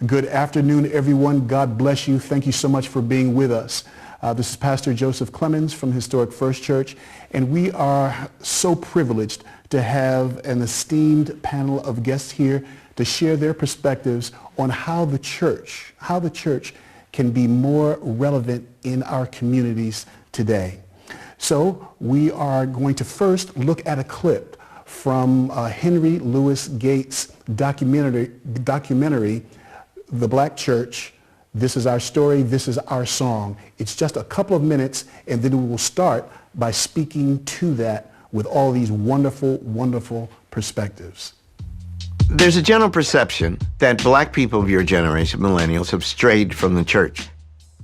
Good afternoon, everyone. God bless you. Thank you so much for being with us. This is Pastor Joseph Clemens from Historic First Church, and we are so privileged to have an esteemed panel of guests here to share their perspectives on how the church can be more relevant in our communities today. So we are going to first look at a clip from Henry Louis Gates' documentary, The Black Church. This is our story, this is our song. It's just a couple of minutes, and then we will start by speaking to that with all these wonderful, wonderful perspectives. There's a general perception that black people of your generation, millennials, have strayed from the church.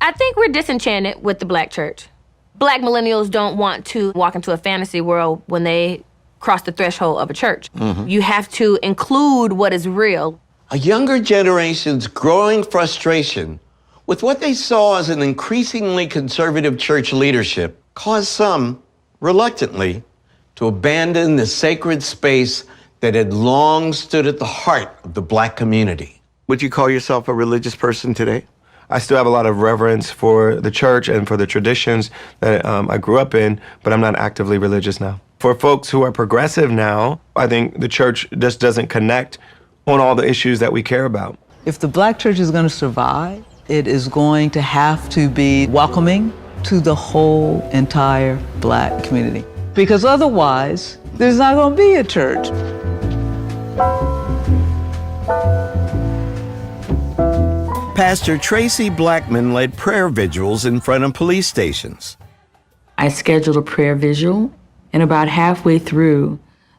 I think we're disenchanted with the black church. Black millennials don't want to walk into a fantasy world when they cross the threshold of a church. Mm-hmm. You have to include what is real. A younger generation's growing frustration with what they saw as an increasingly conservative church leadership caused some, reluctantly, to abandon the sacred space that had long stood at the heart of the black community. Would you call yourself a religious person today? I still have a lot of reverence for the church and for the traditions that I grew up in, but I'm not actively religious now. For folks who are progressive now, I think the church just doesn't connect on all the issues that we care about. If the black church is going to survive, it is going to have to be welcoming to the whole entire black community. Because otherwise, there's not going to be a church. Pastor Tracy Blackman led prayer vigils in front of police stations. I scheduled a prayer vigil, and about halfway through,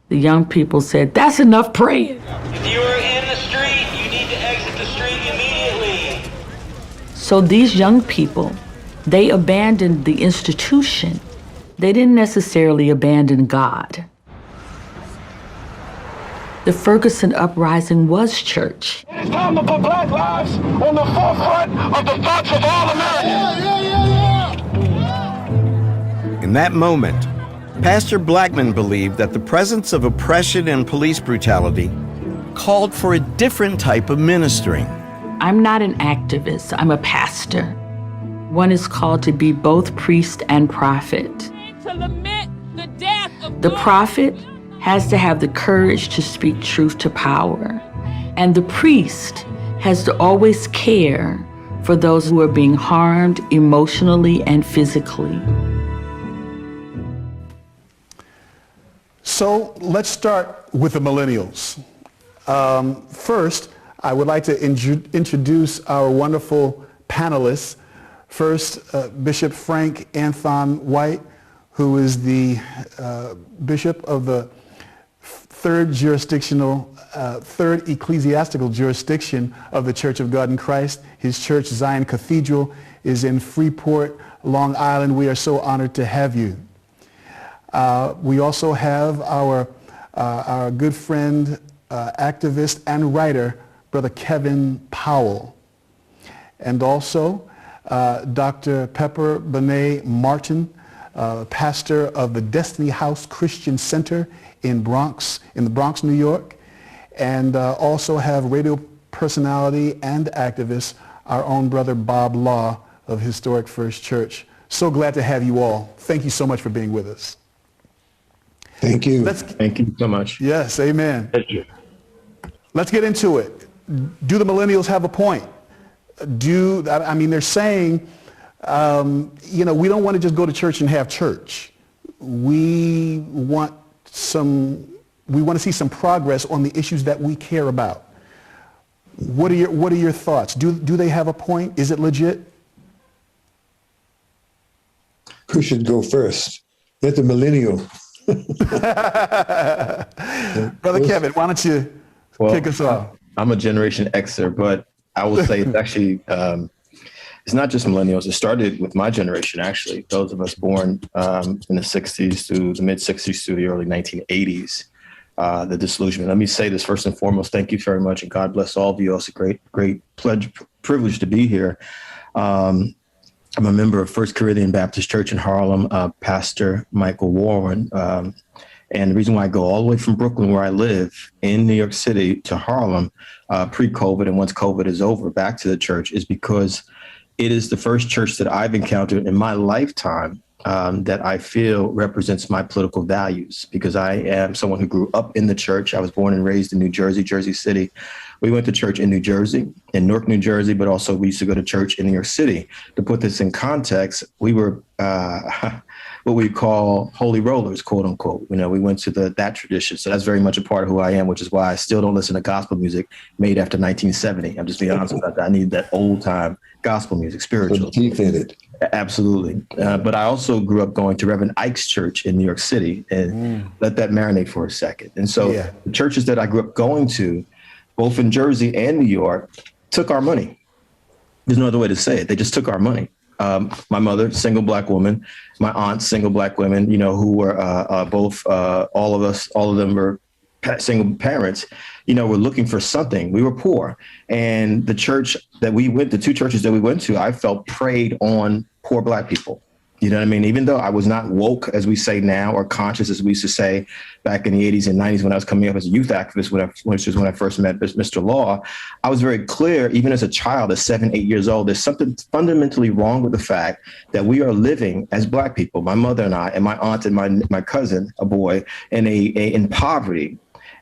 the young people said, "That's enough praying." If you are in the street, you need to exit the street immediately. So these young people, they abandoned the institution. They didn't necessarily abandon God. The Ferguson uprising was church. It's time to put black lives on the forefront of the thoughts of all Americans. In that moment, Pastor Blackman believed that the presence of oppression and police brutality called for a different type of ministering. I'm not an activist, I'm a pastor. One is called to be both priest and prophet. To lament the death of the prophet has to have the courage to speak truth to power. And the priest has to always care for those who are being harmed emotionally and physically. So let's start with the millennials. First, I would like to introduce our wonderful panelists. First, Bishop Frank Anthon White, who is the bishop of the third ecclesiastical jurisdiction of the Church of God in Christ. His church, Zion Cathedral, is in Freeport, Long Island. We are so honored to have you. We also have our good friend, activist and writer, Brother Kevin Powell. And also Dr. Pepper Benet Martin, pastor of the Destiny House Christian Center in the Bronx, New York. And also have radio personality and activist, our own brother Bob Law of Historic First Church. So glad to have you all. Thank you so much for being with us. Thank you. Thank you so much. Yes, amen. Thank you. Let's get into it. Do the millennials have a point? They're saying, we don't want to just go to church and have church. We want to see some progress on the issues that we care about. What are your thoughts? Do they have a point? Is it legit? Who should go first? Let the millennial. Brother Kevin, why don't you kick us off? I'm a Generation Xer, but I will say it's actually, it's not just millennials. It started with my generation, actually. Those of us born in the 60s to the mid-60s to the early 1980s, the disillusionment. Let me say this first and foremost. Thank you very much, and God bless all of you. It's a great privilege to be here. I'm a member of First Caribbean Baptist Church in Harlem, Pastor Michael Warren. And the reason why I go all the way from Brooklyn, where I live, in New York City to Harlem, pre-COVID, and once COVID is over, back to the church, is because it is the first church that I've encountered in my lifetime that I feel represents my political values, because I am someone who grew up in the church. I was born and raised in New Jersey, Jersey City. We went to church in New Jersey, in Newark, New Jersey, but also we used to go to church in New York City. To put this in context, we were what we call holy rollers, quote unquote. You know, we went to that tradition. So that's very much a part of who I am, which is why I still don't listen to gospel music made after 1970. I'm just being honest about that. I need that old time gospel music, spiritual. Deep in it. Absolutely. But I also grew up going to Reverend Ike's church in New York City, and let that marinate for a second. And so the churches that I grew up going to, both in Jersey and New York, took our money. There's no other way to say it. They just took our money. My mother, single Black woman, my aunt, single Black women, you know, who were both, all of them were single parents, you know, were looking for something. We were poor. And the church that we went, the two churches that we went to, I felt preyed on poor Black people. You know what I mean? Even though I was not woke, as we say now, or conscious, as we used to say back in the 80s and 90s when I was coming up as a youth activist, which was when I first met Mr. Law, I was very clear, even as a child, at 7, 8 years old, there's something fundamentally wrong with the fact that we are living as Black people, my mother and I, and my aunt and my cousin, a boy, in poverty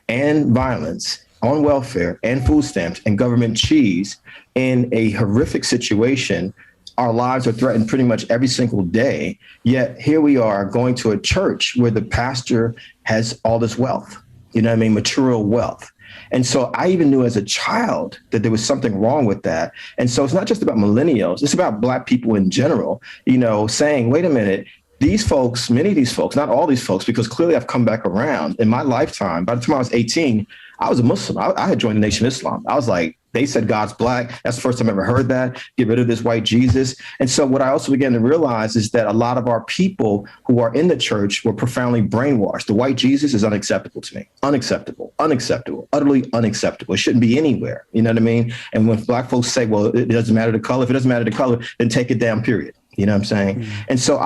and violence, on welfare and food stamps and government cheese, in a horrific situation. Our lives are threatened pretty much every single day. Yet here we are going to a church where the pastor has all this wealth, you know what I mean? Material wealth. And so I even knew as a child that there was something wrong with that. And so it's not just about millennials, it's about Black people in general, you know, saying, wait a minute, these folks, many of these folks, not all these folks, because clearly I've come back around in my lifetime. By the time I was 18, I was a Muslim. I had joined the Nation of Islam. I was like, they said God's Black. That's the first time I ever heard that. Get rid of this white Jesus. And so what I also began to realize is that a lot of our people who are in the church were profoundly brainwashed. The white Jesus is unacceptable to me. Unacceptable, utterly unacceptable. It shouldn't be anywhere. You know what I mean? And when Black folks say, well, it doesn't matter the color. If it doesn't matter the color, then take it down, period. You know what I'm saying? And so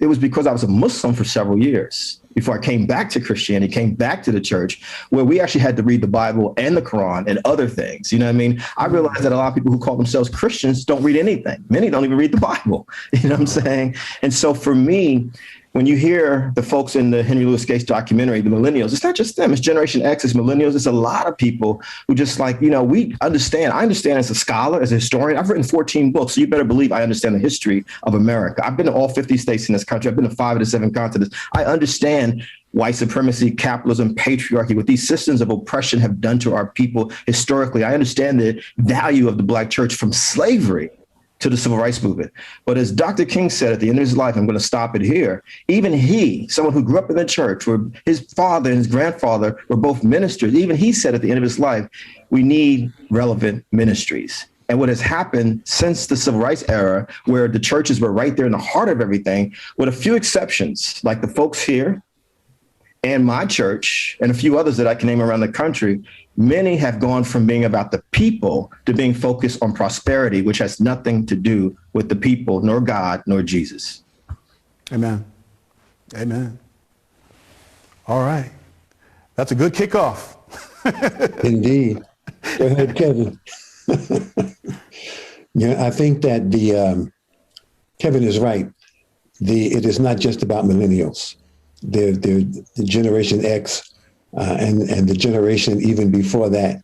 it was because I was a Muslim for several years before I came back to Christianity, came back to the church, where we actually had to read the Bible and the Quran and other things. You know what I mean? I realized that a lot of people who call themselves Christians don't read anything. Many don't even read the Bible. You know what I'm saying? And so for me, when you hear the folks in the Henry Louis Gates documentary, the Millennials, it's not just them, it's Generation X, it's Millennials. It's a lot of people who just like, you know, we understand. I understand as a scholar, as a historian. I've written 14 books, so you better believe I understand the history of America. I've been to all 50 states in this country. I've been to 5 of the 7 continents. I understand white supremacy, capitalism, patriarchy, what these systems of oppression have done to our people historically. I understand the value of the Black church from slavery to the civil rights movement. But as Dr. King said at the end of his life, I'm going to stop it here, even he, someone who grew up in the church, where his father and his grandfather were both ministers, even he said at the end of his life, we need relevant ministries. And what has happened since the civil rights era, where the churches were right there in the heart of everything, with a few exceptions, like the folks here and my church and a few others that I can name around the country, many have gone from being about the people to being focused on prosperity, which has nothing to do with the people, nor God, nor Jesus. Amen. Amen. All right. That's a good kickoff. Indeed. Go ahead, Kevin. Yeah, I think that Kevin is right. It is not just about millennials. They're the Generation X and the generation even before that.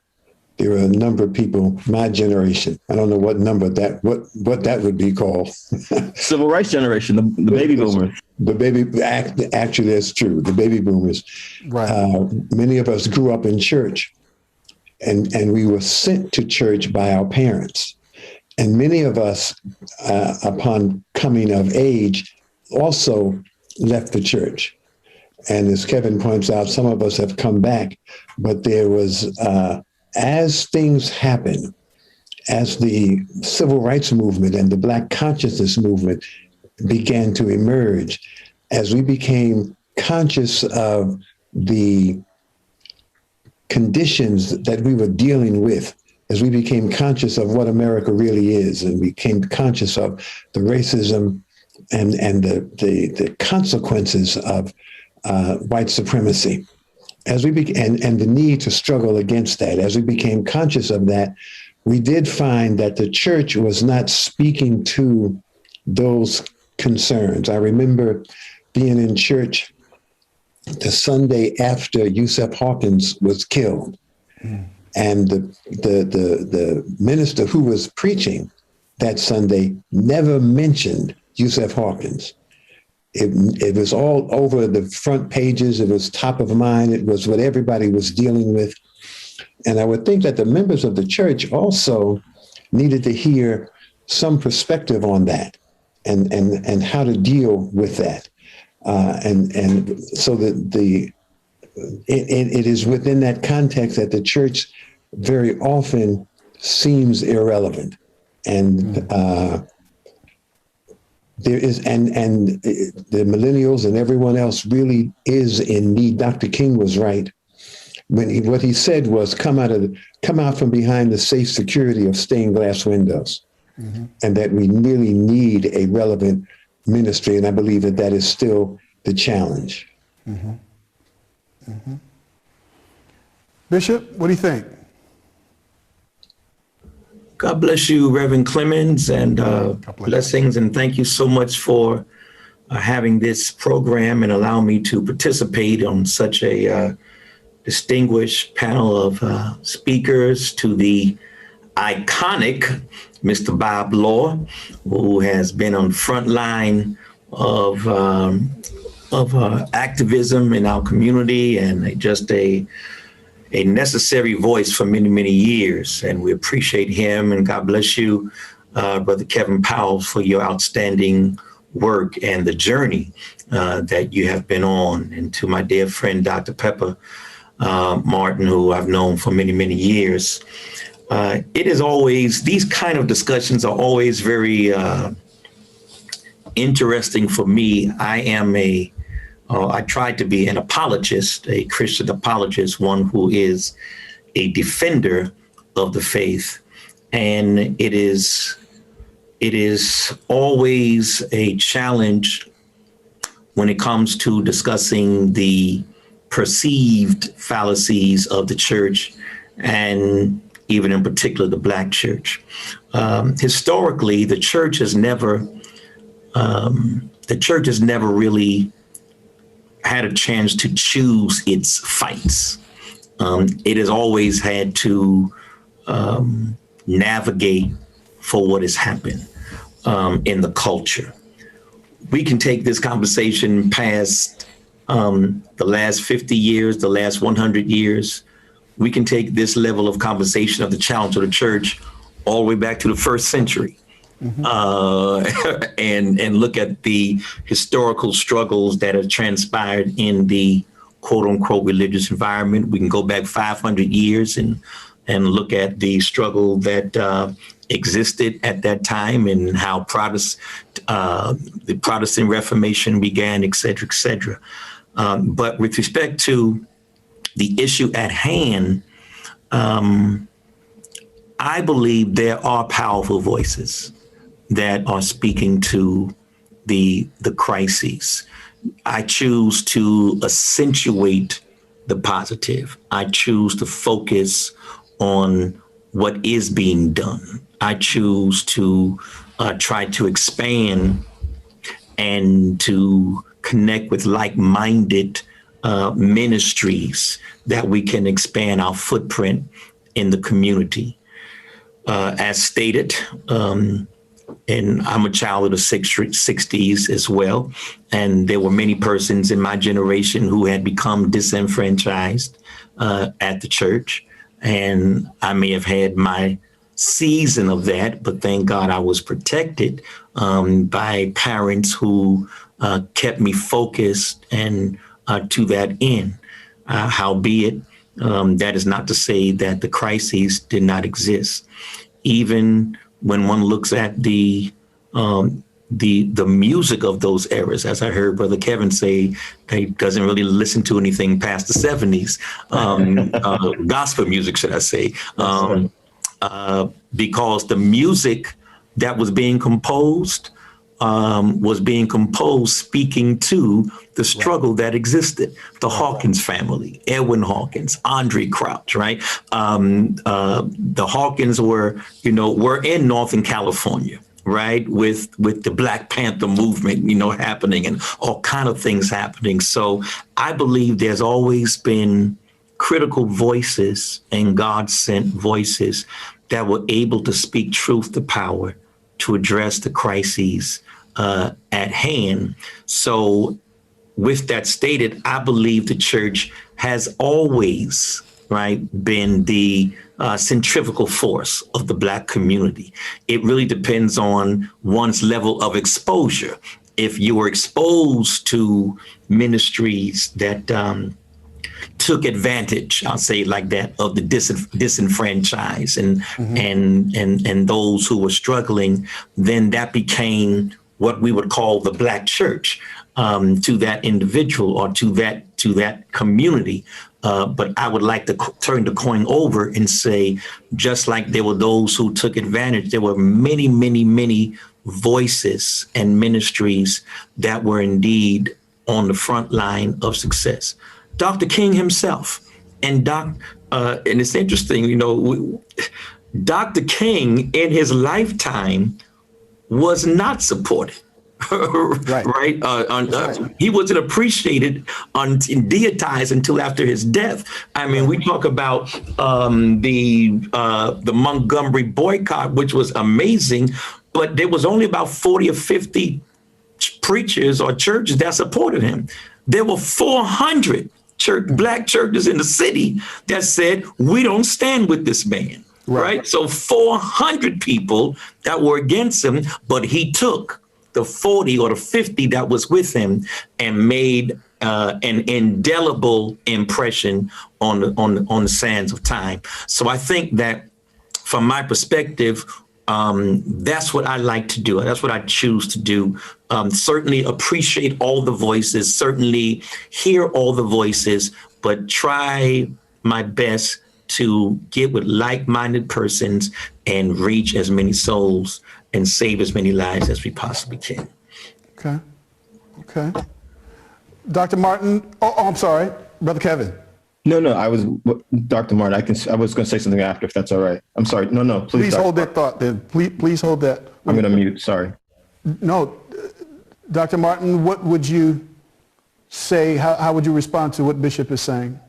There are a number of people, my generation. I don't know what number what that would be called. Civil rights generation, the baby boomers. Actually, that's true. The baby boomers. Right. Many of us grew up in church, and we were sent to church by our parents. And many of us, upon coming of age, also left the church. And as Kevin points out, some of us have come back, but there was, as things happen, as the civil rights movement and the Black consciousness movement began to emerge, as we became conscious of the conditions that we were dealing with, as we became conscious of what America really is, and became conscious of the racism and the consequences of white supremacy. As we and the need to struggle against that, as we became conscious of that, we did find that the church was not speaking to those concerns. I remember being in church the Sunday after Yusuf Hawkins was killed, and the minister who was preaching that Sunday never mentioned Yusuf Hawkins. It was all over the front pages. It was top of mind. It was what everybody was dealing with. And I would think that the members of the church also needed to hear some perspective on that and how to deal with that. And so that it is within that context that the church very often seems irrelevant. And there is, and the millennials and everyone else really is in need. Dr. King was right when what he said was come out from behind the safe security of stained glass windows, and that we really need a relevant ministry. And I believe that is still the challenge. Bishop, what do you think? God bless you, Reverend Clemens, and blessings, and thank you so much for having this program and allow me to participate on such a distinguished panel of speakers, to the iconic Mr. Bob Law, who has been on the front line of activism in our community, and just a necessary voice for many, many years. And we appreciate him, and God bless you, Brother Kevin Powell, for your outstanding work and the journey that you have been on. And to my dear friend, Dr. Pepper Martin, who I've known for many, many years. It is always, these kind of discussions are always very interesting for me. I tried to be an apologist, a Christian apologist, one who is a defender of the faith. And it is always a challenge when it comes to discussing the perceived fallacies of the church, and even in particular the Black church. Historically, the church has never really had a chance to choose its fights. It has always had to navigate for what has happened in the culture. We can take this conversation past the last 50 years, the last 100 years. We can take this level of conversation of the challenge of the church all the way back to the first century. And look at the historical struggles that have transpired in the quote unquote religious environment. We can go back 500 years and look at the struggle that existed at that time, and how the Protestant Reformation began, et cetera, et cetera. But with respect to the issue at hand, I believe there are powerful voices that are speaking to the crises. I choose to accentuate the positive. I choose to focus on what is being done. I choose to try to expand and to connect with like-minded ministries that we can expand our footprint in the community. As stated, and I'm a child of the 60s as well. And there were many persons in my generation who had become disenfranchised at the church. And I may have had my season of that, but thank God I was protected by parents who kept me focused and to that end. Howbeit, that is not to say that the crises did not exist. Even when one looks at the music of those eras, as I heard Brother Kevin say, he doesn't really listen to anything past the 70s, gospel music, should I say, because the music that was being composed was being composed speaking to the struggle that existed. The Hawkins family, Edwin Hawkins, Andre Crouch, right? The Hawkins were in Northern California, right? With the Black Panther movement, happening and all kind of things happening. So I believe there's always been critical voices and God-sent voices that were able to speak truth to power to address the crises at hand. So with that stated, I believe the church has always, been the centrifugal force of the Black community. It really depends on one's level of exposure. If you were exposed to ministries that took advantage, I'll say it like that, of the disenfranchised and those who were struggling, then that became what we would call the Black church to that individual or to that community. But I would like to turn the coin over and say, just like there were those who took advantage, there were many, many, many voices and ministries that were indeed on the front line of success. Dr. King himself, and it's interesting, Dr. King in his lifetime was not supported. Right. He wasn't appreciated and deitized until after his death. I mean, we talk about the Montgomery boycott, which was amazing, but there was only about 40 or 50 preachers or churches that supported him. There were 400 Black churches in the city that said, we don't stand with this man. Right. So 400 people that were against him, but he took the 40 or the 50 that was with him and made an indelible impression on the sands of time. So I think that from my perspective, that's what I like to do. That's what I choose to do. Certainly appreciate all the voices, certainly hear all the voices, but try my best to get with like-minded persons and reach as many souls and save as many lives as we possibly can. Okay. Dr. Martin, I'm sorry, Brother Kevin. No, Dr. Martin, I was going to say something after, if that's all right. I'm sorry. No, please. Please hold that thought then. Please hold that. I'm going to mute, sorry. No, Dr. Martin, what would you say, how would you respond to what Bishop is saying?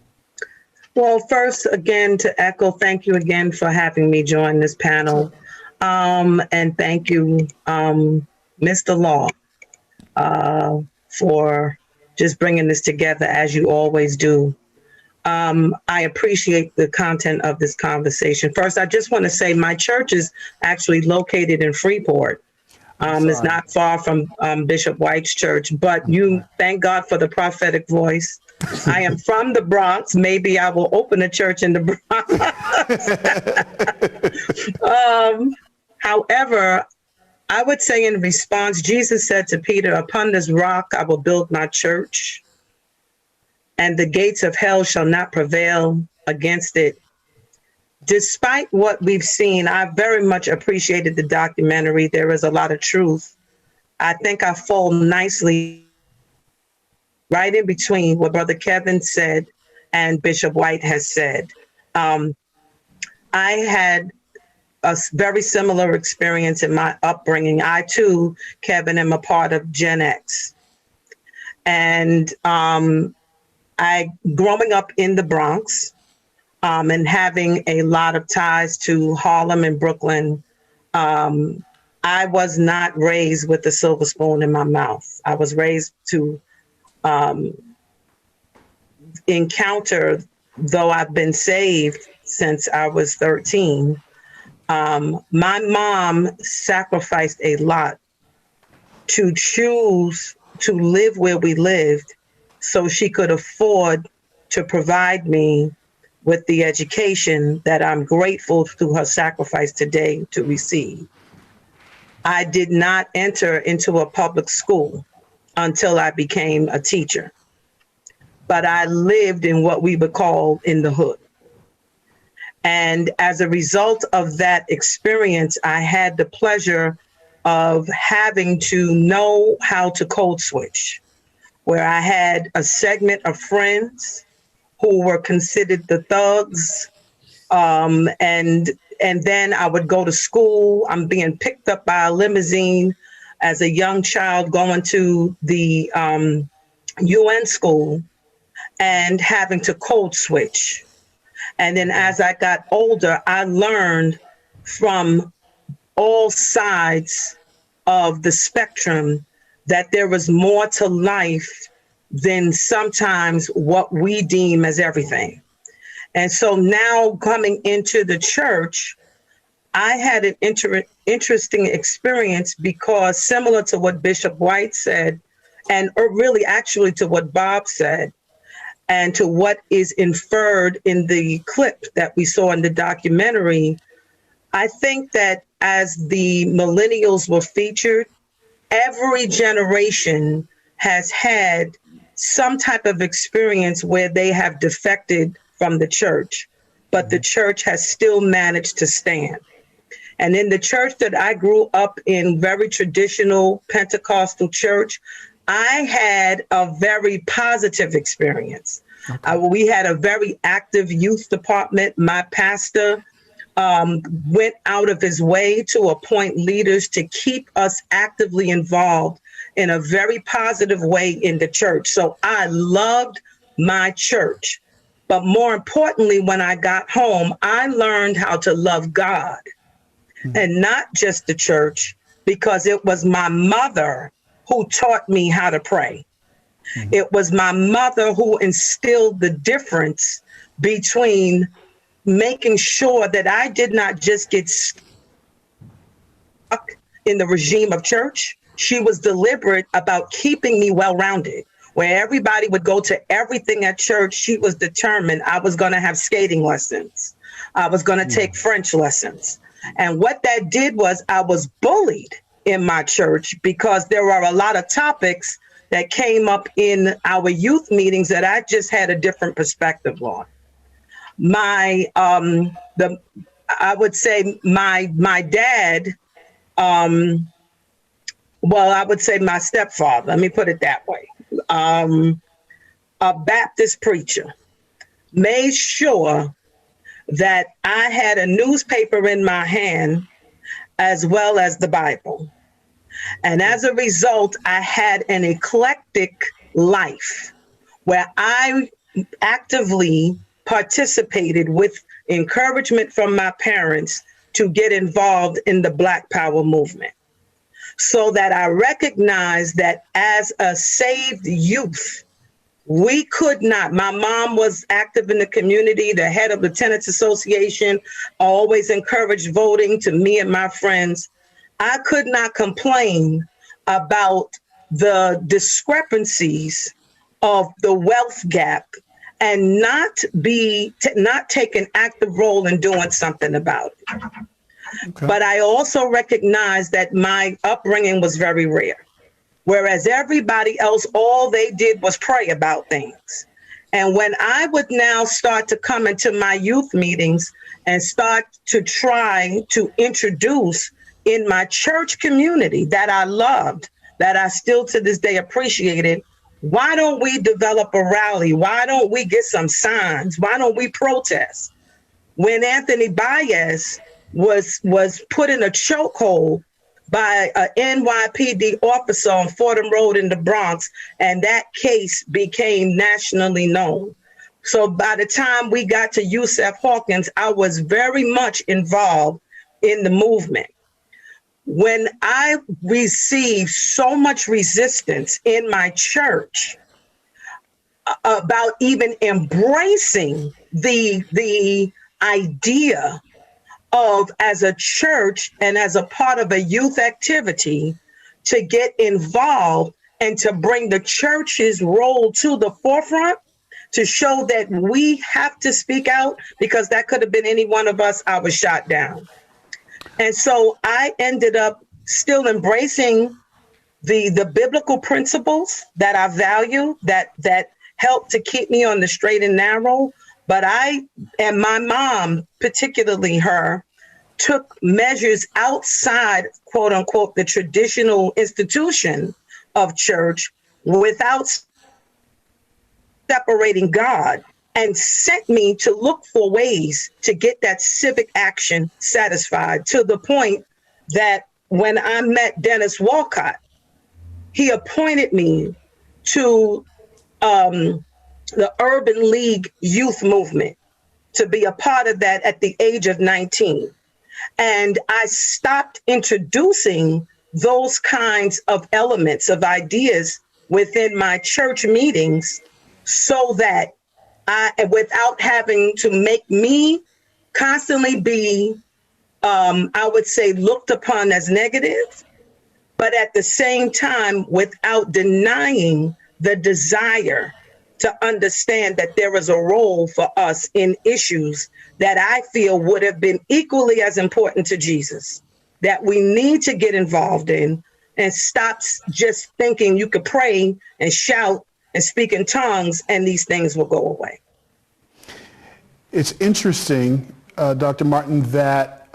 Well, first, again, to echo, thank you again for having me join this panel. And thank you, Mr. Law, for just bringing this together as you always do. I appreciate the content of this conversation. First, I just want to say my church is actually located in Freeport. It's not far from Bishop White's church, but thank God for the prophetic voice. I am from the Bronx. Maybe I will open a church in the Bronx. However, I would say in response, Jesus said to Peter, upon this rock I will build my church, and the gates of hell shall not prevail against it. Despite what we've seen, I very much appreciated the documentary. There is a lot of truth. I think I fall nicely right in between what Brother Kevin said and Bishop White has said. I had a very similar experience in my upbringing. I too, Kevin, am a part of Gen X. And growing up in the Bronx and having a lot of ties to Harlem and Brooklyn, I was not raised with a silver spoon in my mouth. I was raised to encounter, though I've been saved since I was 13, my mom sacrificed a lot to choose to live where we lived so she could afford to provide me with the education that I'm grateful to her sacrifice today to receive. I did not enter into a public school until I became a teacher, but I lived in what we would call in the hood. And as a result of that experience, I had the pleasure of having to know how to code switch, where I had a segment of friends who were considered the thugs. And then I would go to school. I'm being picked up by a limousine as a young child going to the UN school and having to code switch. And then as I got older, I learned from all sides of the spectrum that there was more to life than sometimes what we deem as everything. And so now coming into the church, I had an interesting experience because similar to what Bishop White said, and really actually to what Bob said, and to what is inferred in the clip that we saw in the documentary, I think that as the millennials were featured, every generation has had some type of experience where they have defected from the church, but the church has still managed to stand. And in the church that I grew up in, very traditional Pentecostal church, I had a very positive experience. Okay. We had a very active youth department. My pastor went out of his way to appoint leaders to keep us actively involved in a very positive way in the church. So I loved my church. But more importantly, when I got home, I learned how to love God and not just the church, because it was my mother who taught me how to pray. It was my mother who instilled the difference between making sure that I did not just get stuck in the regime of church. She was deliberate about keeping me well-rounded. Where everybody would go to everything at church, she was determined I was going to have skating lessons. I was going to take French lessons. And what that did was I was bullied in my church because there were a lot of topics that came up in our youth meetings that I just had a different perspective on. I would say my dad, I would say my stepfather, let me put it that way, a Baptist preacher, made sure that I had a newspaper in my hand as well as the Bible. And as a result, I had an eclectic life where I actively participated with encouragement from my parents to get involved in the Black Power movement, so that I recognized that as a saved youth, we could not. My mom was active in the community, the head of the Tenants Association, always encouraged voting to me and my friends. I could not complain about the discrepancies of the wealth gap and not take an active role in doing something about it. Okay. But I also recognize that my upbringing was very rare. Whereas everybody else, all they did was pray about things. And when I would now start to come into my youth meetings and start to try to introduce in my church community that I loved, that I still to this day appreciated, why don't we develop a rally? Why don't we get some signs? Why don't we protest? When Anthony Baez was put in a chokehold by an NYPD officer on Fordham Road in the Bronx, and that case became nationally known. So by the time we got to Yusef Hawkins, I was very much involved in the movement. When I received so much resistance in my church about even embracing the idea of, as a church and as a part of a youth activity, to get involved and to bring the church's role to the forefront, to show that we have to speak out, because that could have been any one of us, I was shot down. And so I ended up still embracing the biblical principles that I value, that help to keep me on the straight and narrow. But I and my mom, particularly her, took measures outside, quote unquote, the traditional institution of church without separating God, and sent me to look for ways to get that civic action satisfied, to the point that when I met Dennis Walcott, he appointed me to the Urban League Youth Movement, to be a part of that at the age of 19. And I stopped introducing those kinds of elements, of ideas within my church meetings, so that without having to make me constantly be, I would say, looked upon as negative, but at the same time, without denying the desire to understand that there is a role for us in issues that I feel would have been equally as important to Jesus, that we need to get involved in, and stop just thinking you could pray and shout and speak in tongues and these things will go away. It's interesting, Dr. Martin, that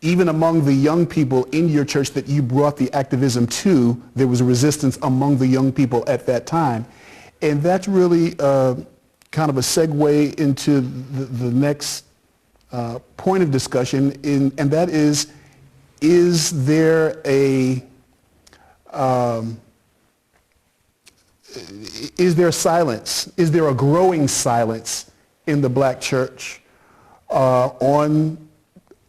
even among the young people in your church that you brought the activism to, there was a resistance among the young people at that time. And that's really kind of a segue into the next point of discussion, and that is there silence? Is there a growing silence in the Black church on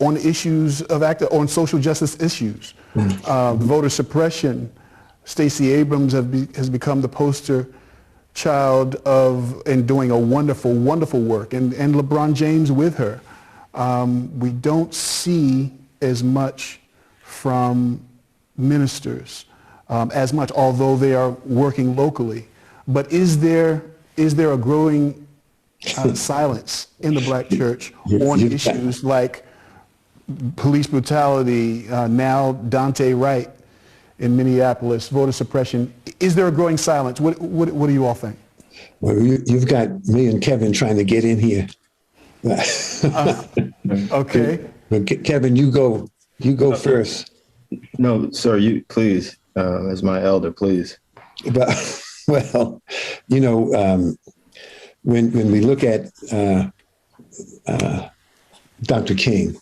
issues of on social justice issues? Voter suppression. Stacey Abrams has become the poster child of, and doing a wonderful, wonderful work, and LeBron James with her. We don't see as much from ministers as much, although they are working locally. But is there a growing silence in the Black church on issues like police brutality, now Dante Wright in Minneapolis, voter suppression? Is there a growing silence? What do you all think? Well, you've got me and Kevin trying to get in here. Okay. But Kevin, you go first. No, sir, you please, as my elder, please. But, well, when we look at Dr. King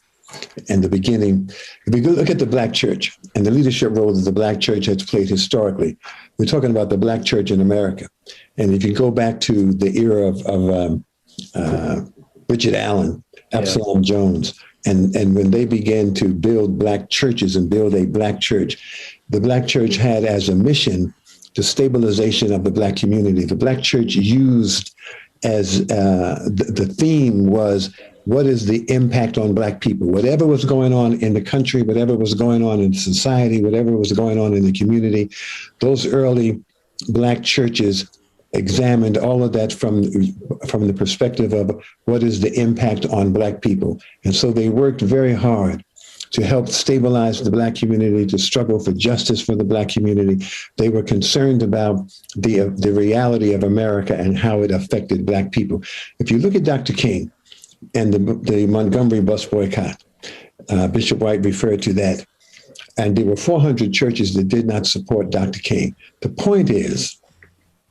and the beginning, if we look at the Black church and the leadership role that the Black church has played historically, we're talking about the Black church in America. And if you go back to the era of Richard Allen, Absalom Jones, and when they began to build Black churches and build a Black church, the Black church had as a mission the stabilization of the Black community. The Black church used as the theme was, what is the impact on Black people? Whatever was going on in the country, whatever was going on in society, whatever was going on in the community, those early Black churches examined all of that from the perspective of what is the impact on Black people. And so they worked very hard to help stabilize the Black community, to struggle for justice for the Black community. They were concerned about the reality of America and how it affected Black people. If you look at Dr. King and the Montgomery bus boycott, Bishop White referred to that, and there were 400 churches that did not support Dr. King. The point is,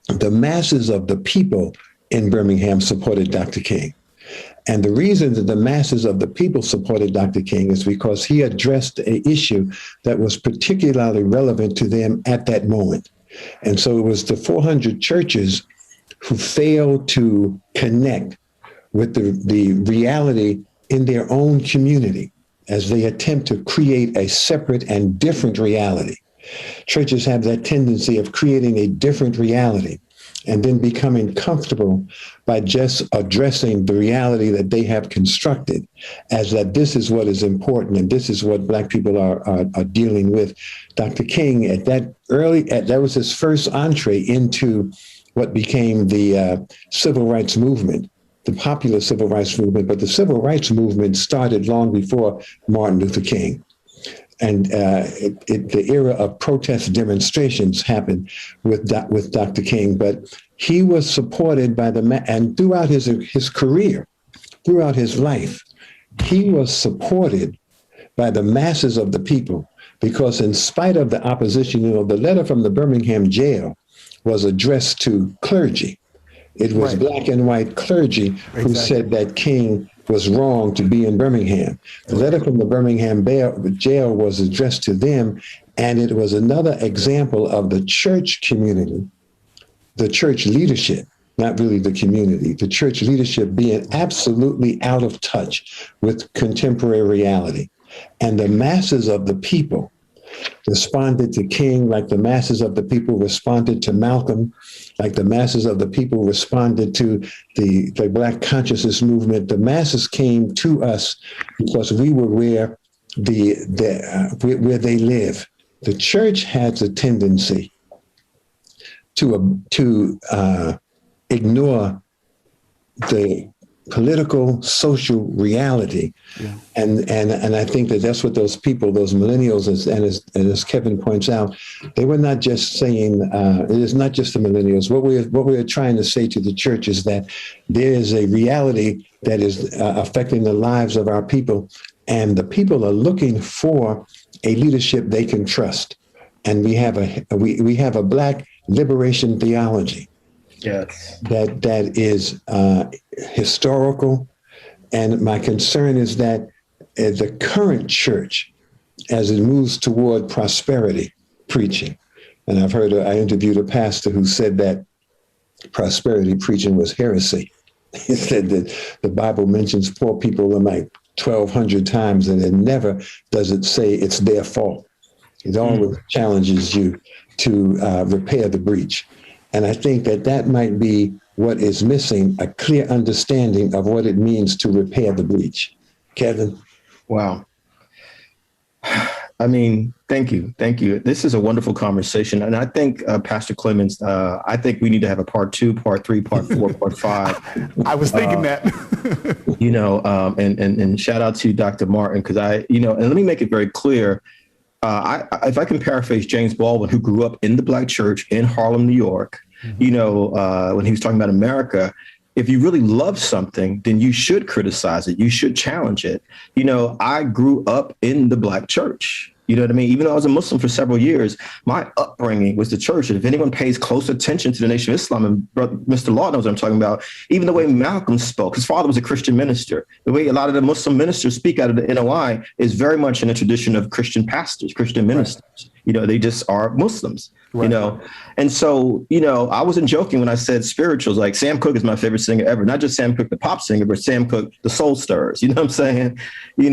the masses of the people in Birmingham supported Dr. King. And the reason that the masses of the people supported Dr. King is because he addressed an issue that was particularly relevant to them at that moment. And so it was the 400 churches who failed to connect with the reality in their own community as they attempt to create a separate and different reality. Churches have that tendency of creating a different reality and then becoming comfortable by just addressing the reality that they have constructed as that this is what is important and this is what Black people are dealing with. Dr. King, that was his first entree into what became the civil rights movement, the popular civil rights movement, but the civil rights movement started long before Martin Luther King. And the era of protest demonstrations happened with Dr. King, but he was supported by and throughout his career, throughout his life, he was supported by the masses of the people, because in spite of the opposition, the letter from the Birmingham jail was addressed to clergy. It was black and white clergy who said that King was wrong to be in Birmingham. The letter from the Birmingham jail was addressed to them, and it was another example of the church community, the church leadership, not really the community, the church leadership being absolutely out of touch with contemporary reality. And the masses of the people responded to King like the masses of the people responded to Malcolm, like the masses of the people responded to the Black consciousness movement. The masses came to us because we were where where they live. The church has a tendency to ignore the political, social reality. Yeah. And I think that's what those people, those millennials, and as Kevin points out, they were not just saying, it is not just the millennials. What we're trying to say to the church is that there is a reality that is affecting the lives of our people, and the people are looking for a leadership they can trust. And we have a Black liberation theology. Yes. That is historical. And my concern is that the current church, as it moves toward prosperity preaching, and I interviewed a pastor who said that prosperity preaching was heresy. He said that the Bible mentions poor people like 1,200 times, and it never does it say it's their fault. It always challenges you to repair the breach. And I think that might be what is missing, a clear understanding of what it means to repair the breach. Kevin? Wow. I mean, thank you. Thank you. This is a wonderful conversation. And I think, Pastor Clemens, I think we need to have a part 2, part 3, part 4, part 5. I was thinking that. And shout out to Dr. Martin, because and let me make it very clear. If I can paraphrase James Baldwin, who grew up in the Black church in Harlem, New York, when he was talking about America, if you really love something, then you should criticize it. You should challenge it. I grew up in the Black church. You know what I mean? Even though I was a Muslim for several years, my upbringing was the church. And if anyone pays close attention to the Nation of Islam, and Mr. Law knows what I'm talking about, even the way Malcolm spoke, his father was a Christian minister. The way a lot of the Muslim ministers speak out of the NOI is very much in a tradition of Christian pastors, Christian ministers. Right. They just are Muslims, right. And so, I wasn't joking when I said spirituals. Like Sam Cooke is my favorite singer ever. Not just Sam Cooke, the pop singer, but Sam Cooke, the soul stirrers. You know what I'm saying? You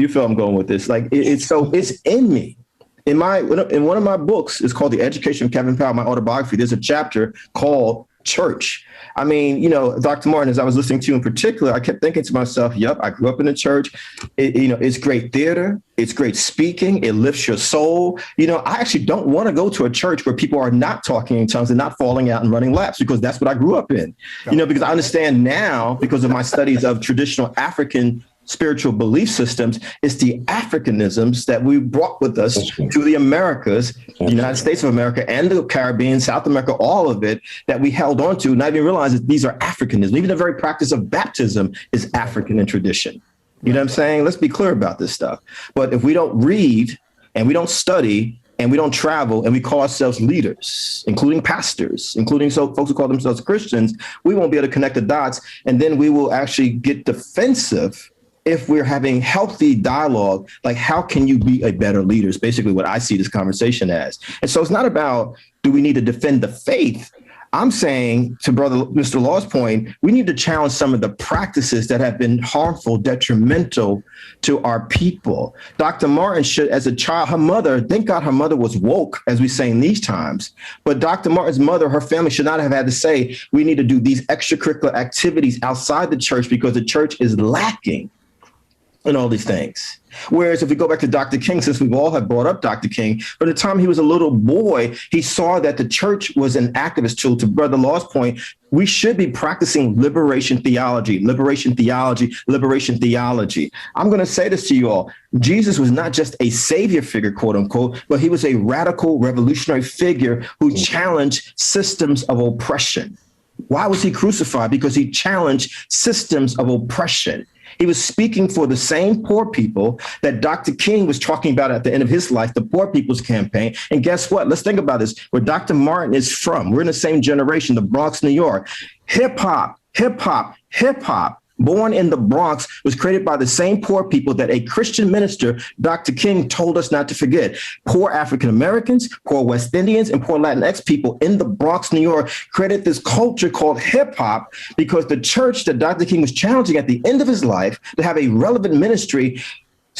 feel I'm going with this. Like it's in me. In one of my books, it's called The Education of Kevin Powell, my autobiography. There's a chapter called Church. I mean, Dr. Martin, as I was listening to you in particular, I kept thinking to myself, yep, I grew up in the church. It's great theater. It's great speaking. It lifts your soul. I actually don't want to go to a church where people are not talking in tongues and not falling out and running laps, because that's what I grew up in. Because I understand now, because of my studies of traditional African spiritual belief systems, it's the Africanisms that we brought with us to the Americas, the United States of America, and the Caribbean, South America, all of it that we held on to, not even realize that these are Africanism. Even the very practice of baptism is African in tradition. You know what I'm saying? Let's be clear about this stuff. But if we don't read and we don't study and we don't travel and we call ourselves leaders, including pastors, including folks who call themselves Christians, we won't be able to connect the dots. And then we will actually get defensive if we're having healthy dialogue. Like, how can you be a better leader is basically what I see this conversation as. And so it's not about, do we need to defend the faith? I'm saying, to Mr. Law's point, we need to challenge some of the practices that have been harmful, detrimental to our people. Dr. Martin should, as a child, her mother, thank God her mother was woke, as we say in these times. But Dr. Martin's mother, her family should not have had to say, we need to do these extracurricular activities outside the church because the church is lacking and all these things. Whereas if we go back to Dr. King, since we've all have brought up Dr. King, from the time he was a little boy, he saw that the church was an activist tool. To Brother Law's point, we should be practicing liberation theology, liberation theology, liberation theology. I'm going to say this to you all. Jesus was not just a savior figure, quote unquote, but he was a radical revolutionary figure who challenged systems of oppression. Why was he crucified? Because he challenged systems of oppression. He was speaking for the same poor people that Dr. King was talking about at the end of his life, the Poor People's Campaign. And guess what? Let's think about this. Where Dr. Martin is from, we're in the same generation, the Bronx, New York. Hip hop, hip hop, hip hop, born in the Bronx, was created by the same poor people that a Christian minister, Dr. King, told us not to forget. Poor African Americans, poor West Indians, and poor Latinx people in the Bronx, New York, created this culture called hip hop because the church that Dr. King was challenging at the end of his life to have a relevant ministry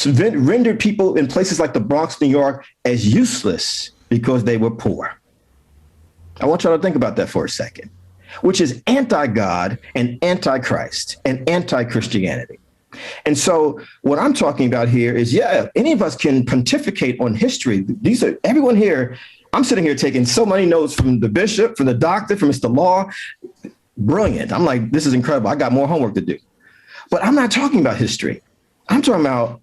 rendered people in places like the Bronx, New York, as useless because they were poor. I want y'all to think about that for a second, which is anti-God and anti-Christ and anti-Christianity. And so what I'm talking about here is, any of us can pontificate on history. Everyone here, I'm sitting here taking so many notes from the bishop, from the doctor, from Mr. Law. Brilliant. I'm like, this is incredible. I got more homework to do. But I'm not talking about history. I'm talking about,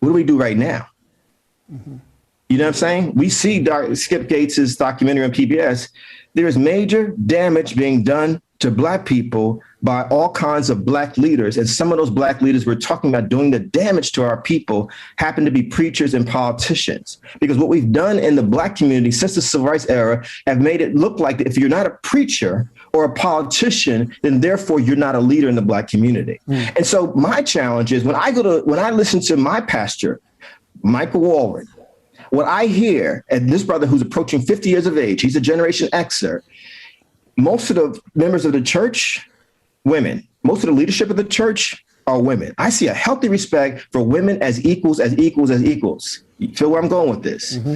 what do we do right now? Mm-hmm. You know what I'm saying? We see Skip Gates's documentary on PBS. There is major damage being done to Black people by all kinds of Black leaders. And some of those Black leaders we're talking about doing the damage to our people happen to be preachers and politicians. Because what we've done in the Black community since the Civil Rights era have made it look like that if you're not a preacher or a politician, then therefore you're not a leader in the Black community. Mm. And so my challenge is when I listen to my pastor, Michael Walren, what I hear, and this brother who's approaching 50 years of age, he's a Generation Xer, most of the members of the church, women. Most of the leadership of the church are women. I see a healthy respect for women as equals, as equals, as equals. You feel where I'm going with this? Mm-hmm.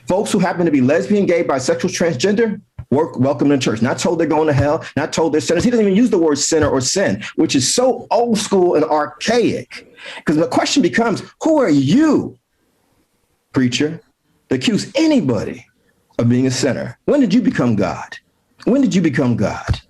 Folks who happen to be lesbian, gay, bisexual, transgender, welcome to church. Not told they're going to hell, not told they're sinners. He doesn't even use the word sinner or sin, which is so old school and archaic. Because the question becomes, who are you, preacher, to accuse anybody of being a sinner? When did you become God? When did you become God?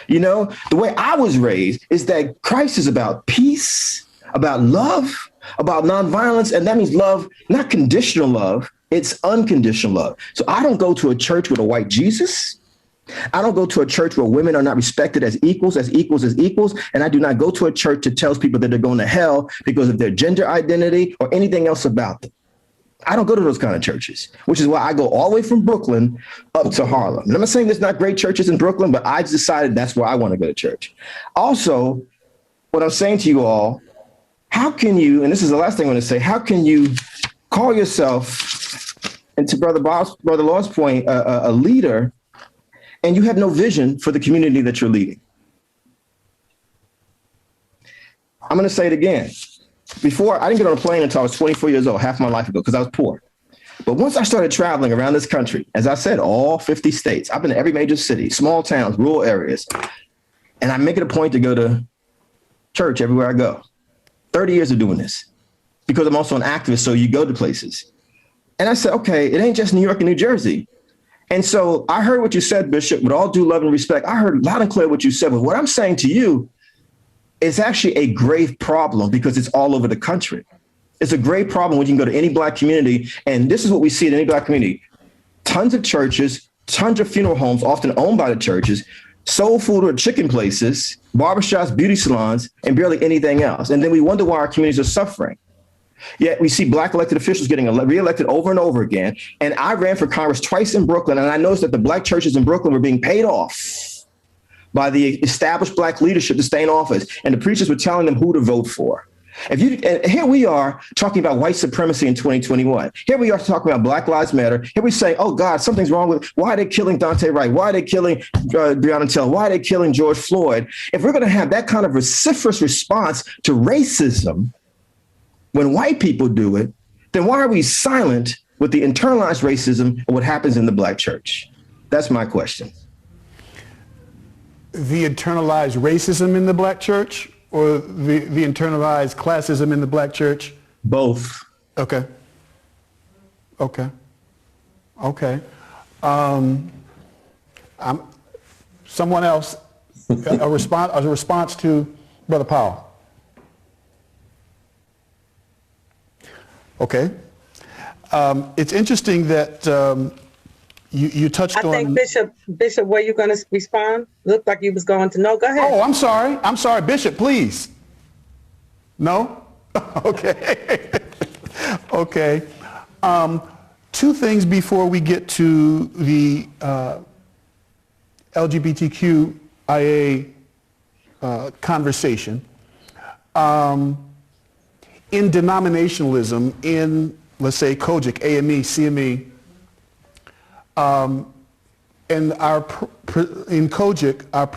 You know, the way I was raised is that Christ is about peace, about love, about nonviolence. And that means love, not conditional love. It's unconditional love. So I don't go to a church with a white Jesus. I don't go to a church where women are not respected as equals, as equals, as equals. And I do not go to a church that tells people that they're going to hell because of their gender identity or anything else about them. I don't go to those kind of churches, which is why I go all the way from Brooklyn up to Harlem. And I'm not saying there's not great churches in Brooklyn, but I decided that's where I want to go to church. Also, what I'm saying to you all, how can you, and this is the last thing I want to say, how can you call yourself, and to Brother Law's point, a leader, and you have no vision for the community that you're leading? I'm going to say it again. Before, I didn't get on a plane until I was 24 years old, half my life ago, because I was poor. But once I started traveling around this country, as I said, all 50 states, I've been to every major city, small towns, rural areas, and I make it a point to go to church everywhere I go. 30 years of doing this, because I'm also an activist, so you go to places. And I said, okay, it ain't just New York and New Jersey. And so I heard what you said, Bishop, with all due love and respect. I heard loud and clear what you said, but what I'm saying to you, it's actually a grave problem because it's all over the country. It's a grave problem when you can go to any Black community. And this is what we see in any Black community. Tons of churches, tons of funeral homes, often owned by the churches, soul food or chicken places, barbershops, beauty salons, and barely anything else. And then we wonder why our communities are suffering. Yet we see Black elected officials getting reelected over and over again. And I ran for Congress twice in Brooklyn, and I noticed that the Black churches in Brooklyn were being paid off by the established Black leadership to stay in office. And the preachers were telling them who to vote for. And here we are talking about white supremacy in 2021. Here we are talking about Black Lives Matter. Here we say, oh God, something's wrong with, why are they killing Dante Wright? Why are they killing Breonna Taylor? Why are they killing George Floyd? If we're going to have that kind of vociferous response to racism when white people do it, then why are we silent with the internalized racism and what happens in the Black church? That's my question. The internalized racism in the Black church or the internalized classism in the Black church? Both. Okay. Someone else, a response to Brother Powell. Okay. It's interesting that you touched on... I think, Bishop, were you going to respond? Looked like you was going to. No, go ahead. Oh, I'm sorry. Bishop, please. No? Okay. Okay. Two things before we get to the LGBTQIA conversation. In denominationalism, in, let's say, COGIC, AME, CME, and in COGIC, our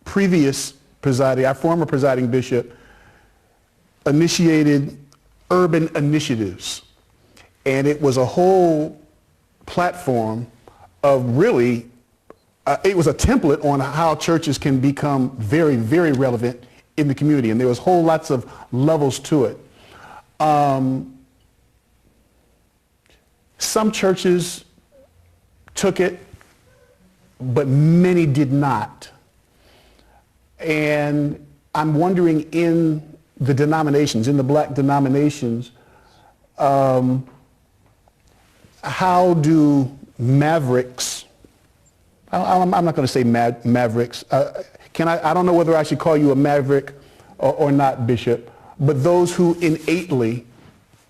previous presiding, our former presiding bishop, initiated urban initiatives. And it was a whole platform of really, it was a template on how churches can become very, very relevant in the community. And there was whole lots of levels to it. Some churches took it, but many did not. And I'm wondering, in the denominations, in the black denominations, how do mavericks, I'm not going to say mavericks, I don't know whether I should call you a maverick or not, Bishop, but those who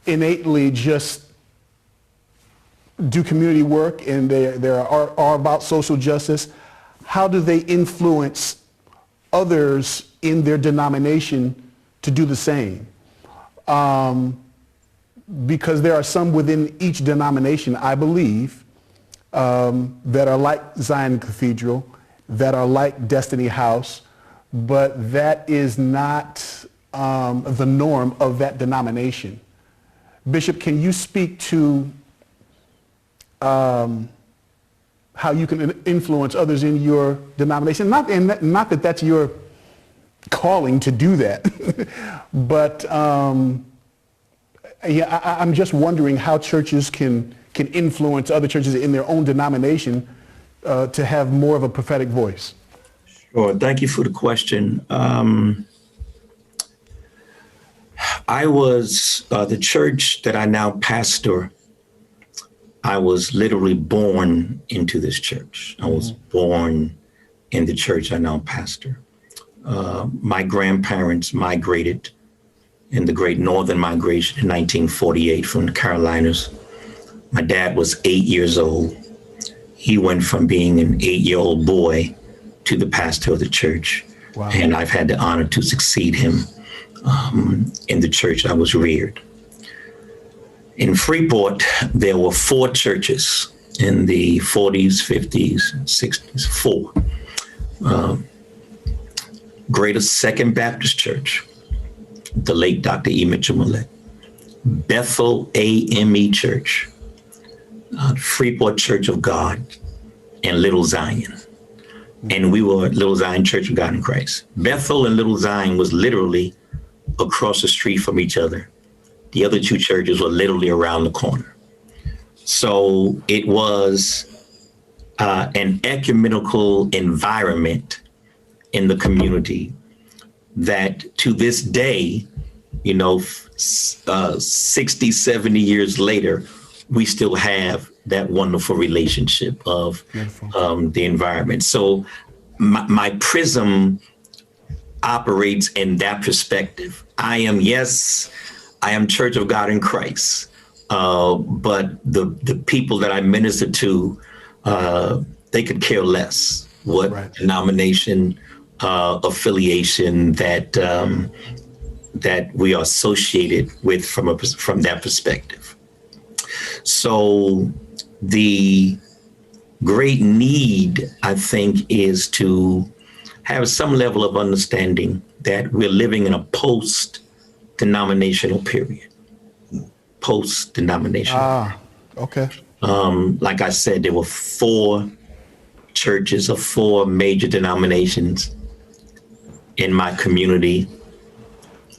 innately just do community work and they are about social justice, how do they influence others in their denomination to do the same? Because there are some within each denomination, I believe, that are like Zion Cathedral, that are like Destiny House, but that is not the norm of that denomination. Bishop, can you speak to how you can influence others in your denomination? Not that that's your calling to do that, but yeah, I'm just wondering how churches can influence other churches in their own denomination to have more of a prophetic voice. Sure. Thank you for the question. I was the church that I now pastor. I was literally born into this church. I was born in the church I now pastor. My grandparents migrated in the Great Northern Migration in 1948 from the Carolinas. My dad was 8 years old. He went from being an 8-year-old boy to the pastor of the church. Wow. And I've had the honor to succeed him in the church I was reared. In Freeport, there were 4 churches in the 40s, 50s, 60s, 4. Greater Second Baptist Church, the late Dr. E. Mitchell Millett, Bethel AME Church, Freeport Church of God, and Little Zion. And we were Little Zion Church of God in Christ. Bethel and Little Zion was literally across the street from each other. The other 2 churches were literally around the corner. So it was an ecumenical environment in the community that to this day, 60, 70 years later, we still have that wonderful relationship of the environment. So my prism operates in that perspective. I am Church of God in Christ, but the people that I minister to, they could care less what denomination, affiliation that we are associated with from that perspective. So the great need, I think, is to have some level of understanding that we're living in a post-denominational period. Post-denominational. Okay. Like I said, there were 4 churches of 4 major denominations in my community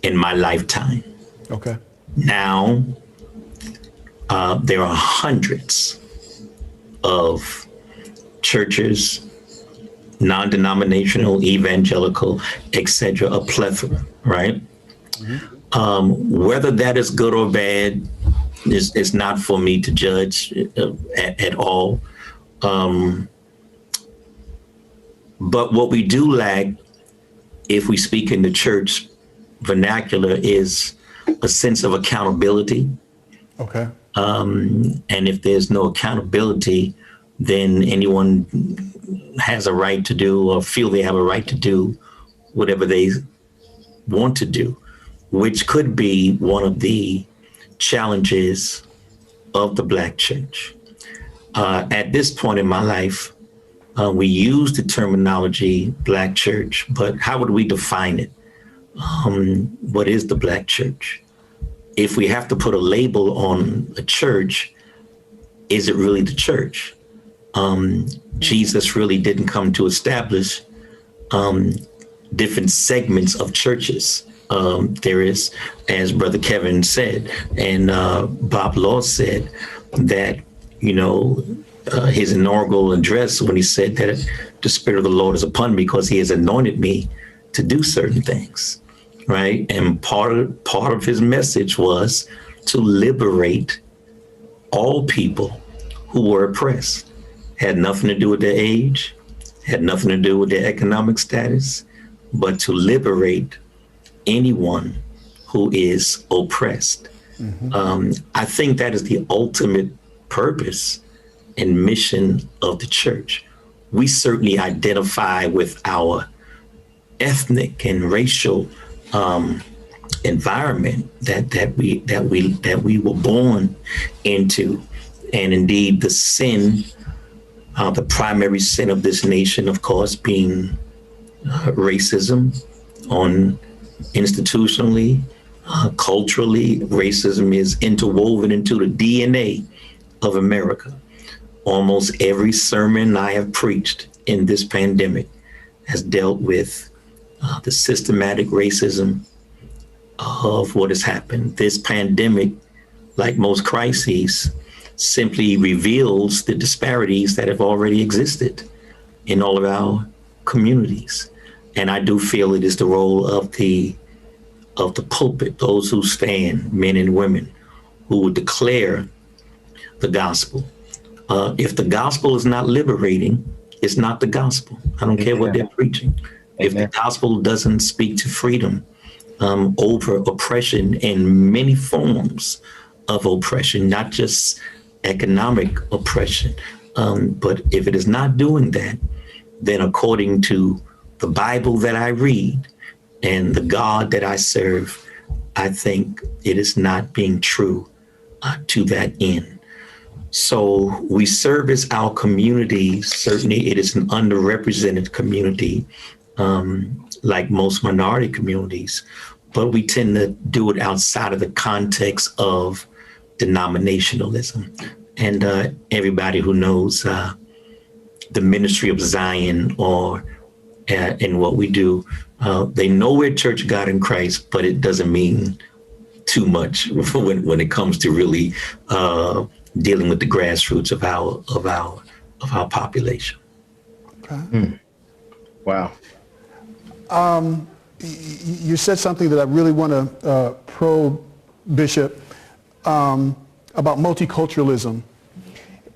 in my lifetime. Okay. Now, there are hundreds of churches, non-denominational, evangelical, etc., a plethora, right? Mm-hmm. Whether that is good or bad is not for me to judge at all. But what we do lack, if we speak in the church vernacular is a sense of accountability. Okay. And if there's no accountability, then anyone has a right to do or feel they have a right to do whatever they want to do, which could be one of the challenges of the Black church. At this point in my life, we use the terminology Black church, but how would we define it? What is the Black church? If we have to put a label on a church, is it really the church? Jesus really didn't come to establish different segments of churches. There is, as Brother Kevin said, and Bob Law said, that, his inaugural address, when he said that the Spirit of the Lord is upon me because he has anointed me to do certain things, right? And part of his message was to liberate all people who were oppressed. Had nothing to do with their age, had nothing to do with their economic status, but to liberate anyone who is oppressed. I think that is the ultimate purpose and mission of the church. We certainly identify with our ethnic and racial environment that we were born into, and indeed the sin, the primary sin of this nation, of course, being racism, on institutionally, culturally. Racism is interwoven into the DNA of America. Almost every sermon I have preached in this pandemic has dealt with the systematic racism of what has happened. This pandemic, like most crises, simply reveals the disparities that have already existed in all of our communities. And I do feel it is the role of the pulpit, those who stand, men and women, who would declare the gospel. If the gospel is not liberating, it's not the gospel. I don't care what they're preaching. If the gospel doesn't speak to freedom over oppression in many forms of oppression, not just economic oppression, but if it is not doing that, then according to the Bible that I read and the God that I serve, I think it is not being true to that end. So we service our community. Certainly it is an underrepresented community, like most minority communities, but we tend to do it outside of the context of denominationalism. And everybody who knows the ministry of Zion or in what we do, they know we're Church of God in Christ, but it doesn't mean too much when it comes to really dealing with the grassroots of our population. Okay. Wow. You said something that I really want to probe, Bishop, about multiculturalism.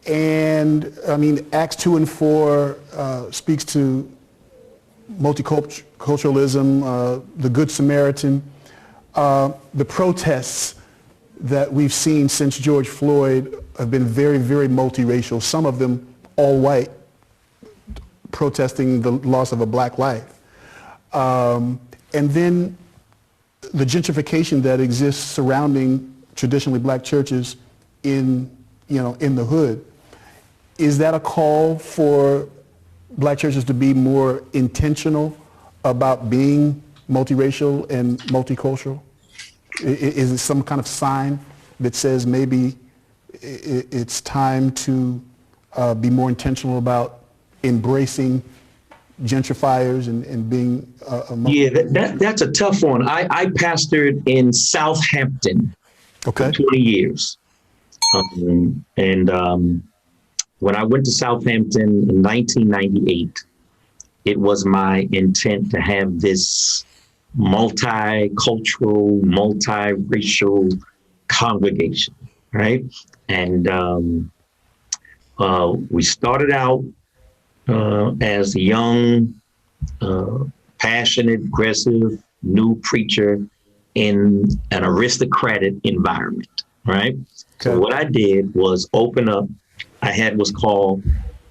And I mean, Acts 2 and 4 speaks to multiculturalism, the Good Samaritan, the protests that we've seen since George Floyd have been very, very multiracial, some of them all white, protesting the loss of a black life. And then the gentrification that exists surrounding traditionally black churches in the hood. Is that a call for black churches to be more intentional about being multiracial and multicultural? Is it some kind of sign that says maybe it's time to be more intentional about embracing gentrifiers and being that's a tough one. I pastored in Southampton for 20 years. When I went to Southampton in 1998, it was my intent to have this multicultural, multiracial congregation, right? And we started out as a young, passionate, aggressive, new preacher in an aristocratic environment, right? So what I did was open up, I had what's called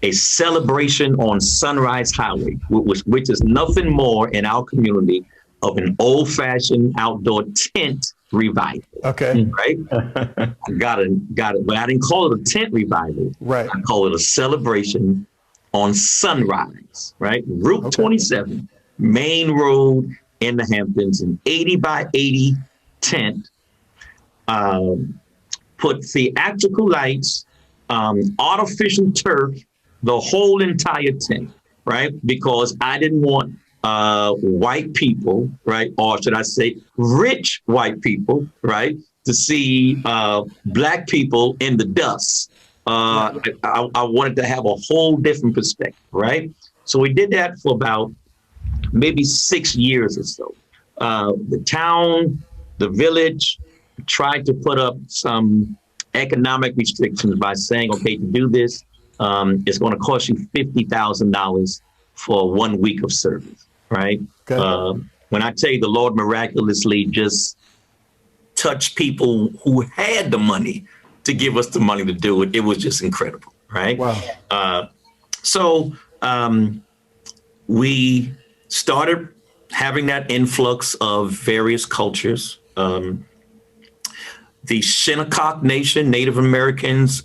a celebration on Sunrise Highway, which is nothing more in our community of an old-fashioned outdoor tent revival. Okay. Right? got it. But I didn't call it a tent revival. Right. I call it a celebration on Sunrise, right? Route 27, main road in the Hamptons, an 80 by 80 tent, put theatrical lights, artificial turf, the whole entire tent, right? Because I didn't want white people, right? Or should I say rich white people, right? To see Black people in the dust. I wanted to have a whole different perspective, right? So we did that for about maybe 6 years or so. The town, the village tried to put up some economic restrictions by saying, okay, to do this, it's going to cost you $50,000 for 1 week of service, right? When I tell you the Lord miraculously just touched people who had the money to give us the money to do it, it was just incredible, right? Wow. So we started having that influx of various cultures. The Shinnecock Nation, Native Americans,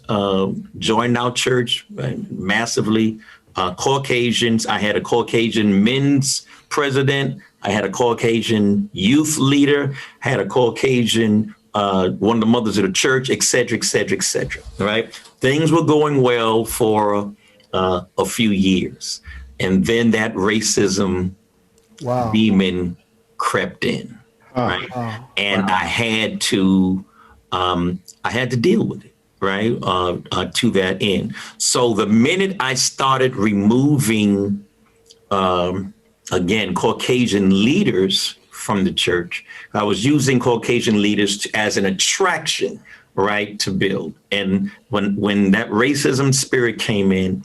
joined our church massively. Caucasians, I had a Caucasian men's president. I had a Caucasian youth leader, had a Caucasian, one of the mothers of the church, et cetera, et cetera, et cetera, right? Things were going well for a few years. And then that racism demon crept in, right? And I had to deal with it, right? To that end. So the minute I started removing, again, Caucasian leaders from the church, I was using Caucasian leaders as an attraction, right, to build. And when that racism spirit came in,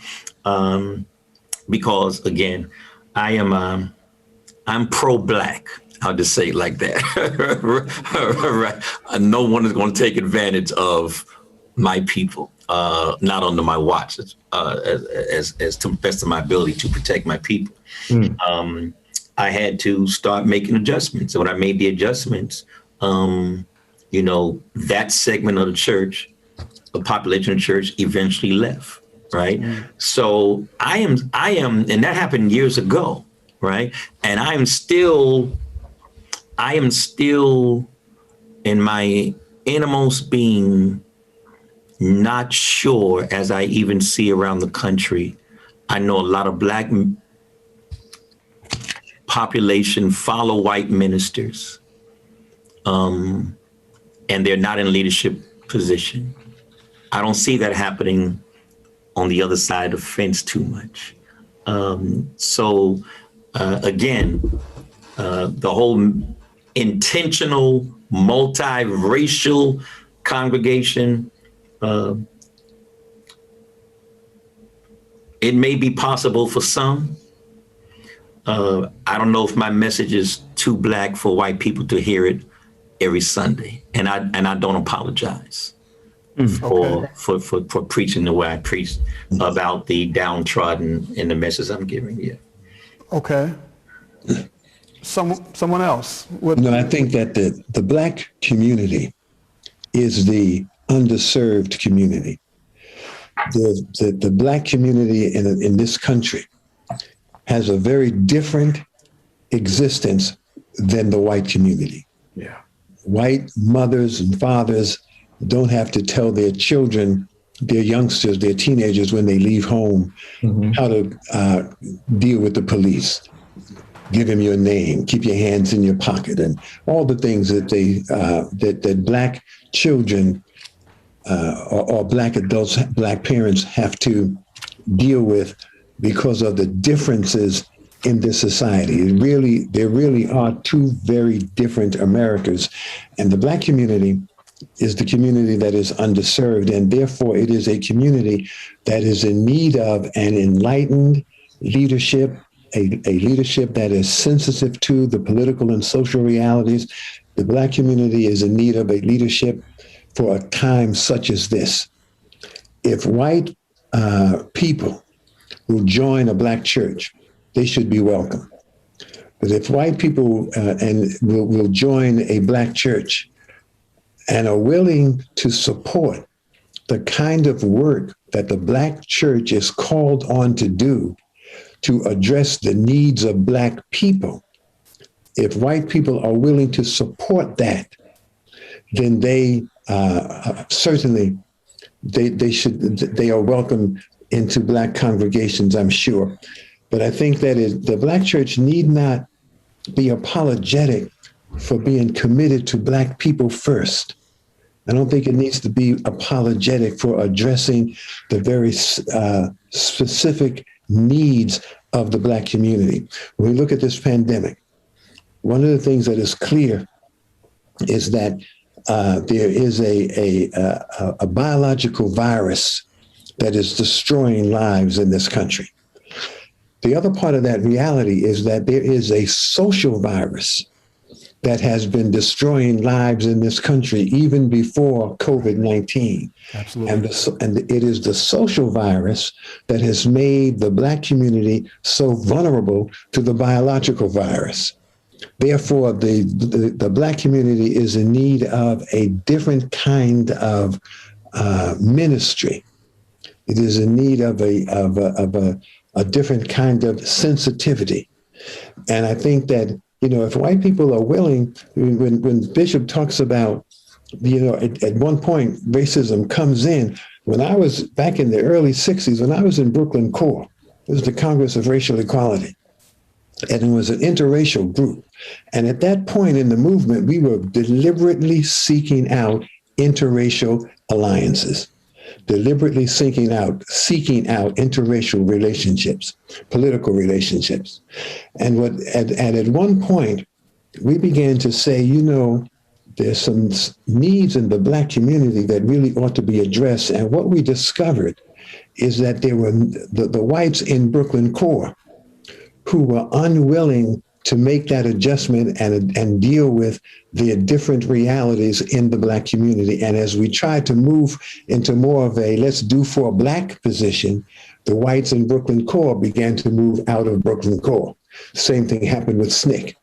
because again, I'm pro-Black. I'll just say it like that. Right. No one is going to take advantage of my people, not under my watch, as to the best of my ability to protect my people. I had to start making adjustments. And when I made the adjustments, that segment of the church, the population of the church eventually left, right? So I am, and that happened years ago, right? And I am still in my innermost being not sure, as I even see around the country. I know a lot of Black population follow white ministers, and they're not in leadership position. I don't see that happening on the other side of the fence too much. Again, the whole intentional, multiracial congregation, it may be possible for some. I don't know if my message is too Black for white people to hear it every Sunday, and I don't apologize for preaching the way I preach about the downtrodden in the message I'm giving you. Okay. Someone else. No, I think that the Black community is the underserved community. The Black community in this country has a very different existence than the white community. Yeah. White mothers and fathers don't have to tell their children, their youngsters, their teenagers when they leave home, how to deal with the police. Give them your name, keep your hands in your pocket, and all the things that that Black children or Black adults, Black parents have to deal with because of the differences in this society. There really are two very different Americas, and the Black community is the community that is underserved, and therefore it is a community that is in need of an enlightened leadership, a leadership that is sensitive to the political and social realities, The Black community is in need of a leadership for a time such as this. If white people will join a Black church, they should be welcome. But if white people will join a Black church and are willing to support the kind of work that the Black church is called on to do to address the needs of Black people, if white people are willing to support that, then they certainly they are welcome into Black congregations, I'm sure. But I think that the Black church need not be apologetic for being committed to Black people first. I don't think it needs to be apologetic for addressing the very specific needs of the Black community. When we look at this pandemic, one of the things that is clear is that there is a biological virus that is destroying lives in this country. The other part of that reality is that there is a social virus that has been destroying lives in this country even before COVID-19. Absolutely. And it is the social virus that has made the Black community so vulnerable to the biological virus. Therefore, the Black community is in need of a different kind of ministry. It is in need of a different kind of sensitivity. And I think that, if white people are willing, when Bishop talks about, at one point, racism comes in. When I was back in the early 60s, when I was in Brooklyn Core, it was the Congress of Racial Equality. And it was an interracial group. And at that point in the movement, we were deliberately seeking out interracial alliances, deliberately seeking out interracial relationships, political relationships. And at one point, we began to say, there's some needs in the Black community that really ought to be addressed. And what we discovered is that there were the whites in Brooklyn Core who were unwilling to make that adjustment and deal with the different realities in the Black community. And as we tried to move into more of a let's do for Black position, the whites in Brooklyn Core began to move out of Brooklyn Core. Same thing happened with SNCC.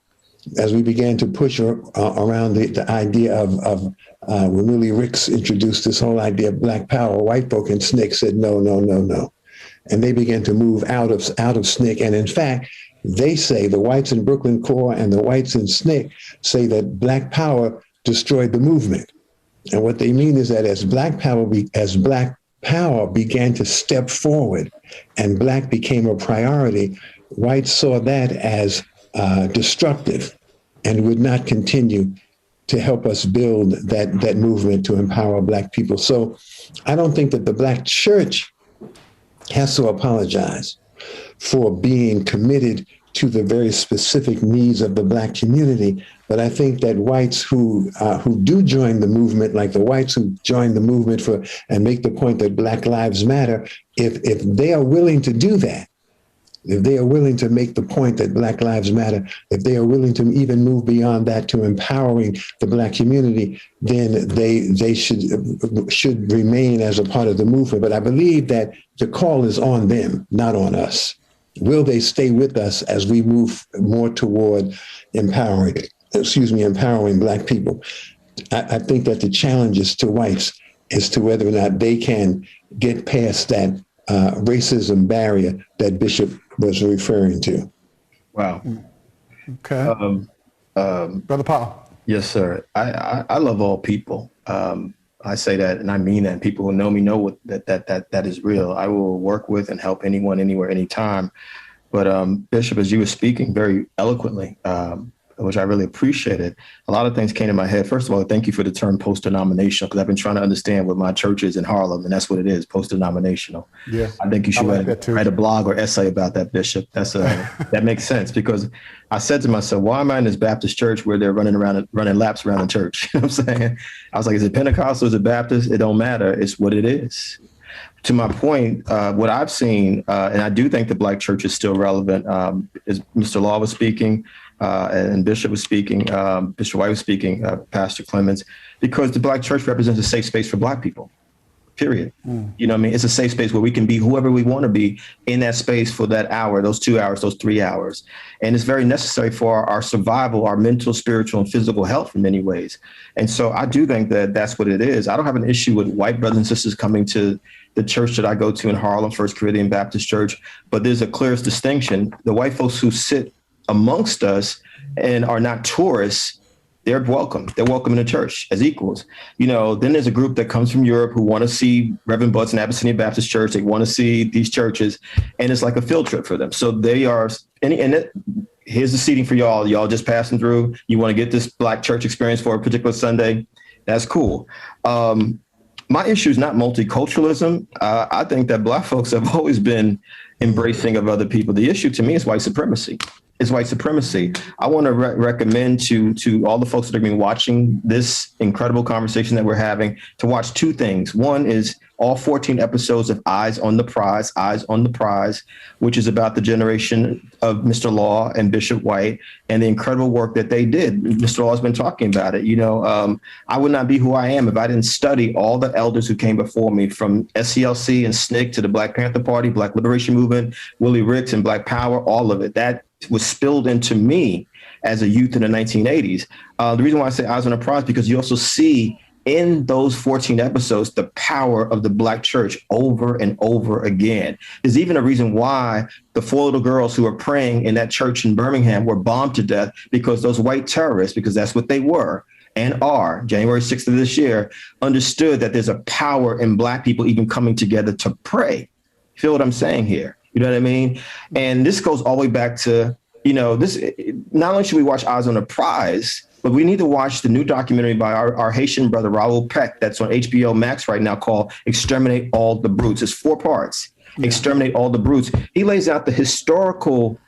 As we began to push around the idea of when Willie Ricks introduced this whole idea of Black power, white folk in SNCC said, no. And they began to move out of SNCC. And in fact, they say, the whites in Brooklyn Core and the whites in SNCC say that Black power destroyed the movement. And what they mean is that as Black power began to step forward and Black became a priority, whites saw that as destructive and would not continue to help us build that movement to empower Black people. So I don't think that the Black church has to apologize for being committed to the very specific needs of the Black community. But I think that whites who do join the movement, like the whites who join the movement and make the point that Black lives matter, if they are willing to do that, if they are willing to make the point that Black lives matter, if they are willing to even move beyond that to empowering the Black community, then they should remain as a part of the movement. But I believe that the call is on them, not on us. Will they stay with us as we move more toward empowering Black people? I think that the challenge is to whites as to whether or not they can get past that racism barrier that Bishop was referring to. Wow. Okay. Brother Paul. Yes, sir. I love all people. I say that and I mean that. People who know me know that is real. I will work with and help anyone, anywhere, anytime. But Bishop, as you were speaking very eloquently, which I really appreciated, a lot of things came to my head. First of all, thank you for the term post-denominational, because I've been trying to understand what my church is in Harlem, and that's what it is, post-denominational. Yeah, I think you should write a blog or essay about that, Bishop. That makes sense, because I said to myself, why am I in this Baptist church where they're running laps around the church? You know what I'm saying? I was like, is it Pentecostal, is it Baptist? It don't matter. It's what it is. To my point, what I've seen, and I do think the Black church is still relevant, as Mr. Law was speaking, and Bishop was speaking, Bishop White was speaking, Pastor Clemens, because the Black church represents a safe space for Black people. Period. You know what I mean? It's a safe space where we can be whoever we want to be in that space for that hour, those 2 hours, those 3 hours. And it's very necessary for our survival, our mental, spiritual, and physical health in many ways. And so I do think that that's what it is. I don't have an issue with white brothers and sisters coming to the church that I go to in Harlem, First Corinthian Baptist Church. But there's a clear distinction. The white folks who sit amongst us and are not tourists, they're welcome. They're welcome in the church as equals. You know, then there's a group that comes from Europe who want to see Reverend Butts and Abyssinian Baptist Church. They want to see these churches, and it's like a field trip for them. So they are, here's the seating for y'all. Y'all just passing through. You want to get this Black church experience for a particular Sunday. That's cool. My issue is not multiculturalism. I think that Black folks have always been embracing of other people. The issue to me is white supremacy. Is white supremacy. I want to recommend to all the folks that are going to be watching this incredible conversation that we're having to watch two things. One is all 14 episodes of Eyes on the Prize, which is about the generation of Mr. Law and Bishop White and the incredible work that they did. Mr. Law has been talking about it. You know, I would not be who I am if I didn't study all the elders who came before me, from SCLC and SNCC to the Black Panther Party, Black Liberation Movement, Willie Ricks and Black Power, all of it. That was spilled into me as a youth in the 1980s. The reason why I say Eyes on the Prize, because you also see in those 14 episodes the power of the Black church over and over again. There's even a reason why the 4 little girls who were praying in that church in Birmingham were bombed to death, because those white terrorists, because that's what they were and are, January 6th of this year, understood that there's a power in Black people even coming together to pray. Feel what I'm saying here? You know what I mean? And this goes all the way back to, you know, this. Not only should we watch Eyes on the Prize, but we need to watch the new documentary by our Haitian brother, Raoul Peck, that's on HBO Max right now, called Exterminate All the Brutes. It's 4 parts. Yeah. Exterminate All the Brutes. He lays out the historical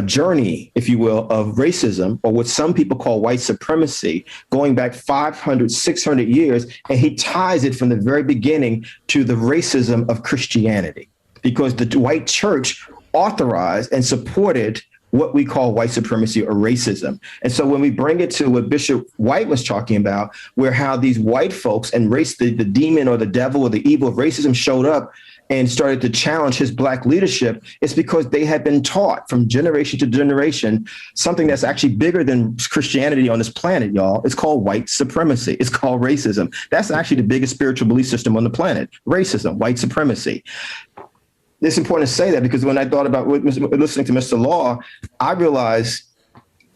journey, if you will, of racism, or what some people call white supremacy, going back 500, 600 years. And he ties it from the very beginning to the racism of Christianity, because the white church authorized and supported what we call white supremacy or racism. And so when we bring it to what Bishop White was talking about, where how these white folks and race, the demon or the devil or the evil of racism showed up and started to challenge his Black leadership, it's because they had been taught from generation to generation something that's actually bigger than Christianity on this planet, y'all. It's called white supremacy. It's called racism. That's actually the biggest spiritual belief system on the planet. Racism, white supremacy. It's important to say that, because when I thought about listening to Mr. Law, I realized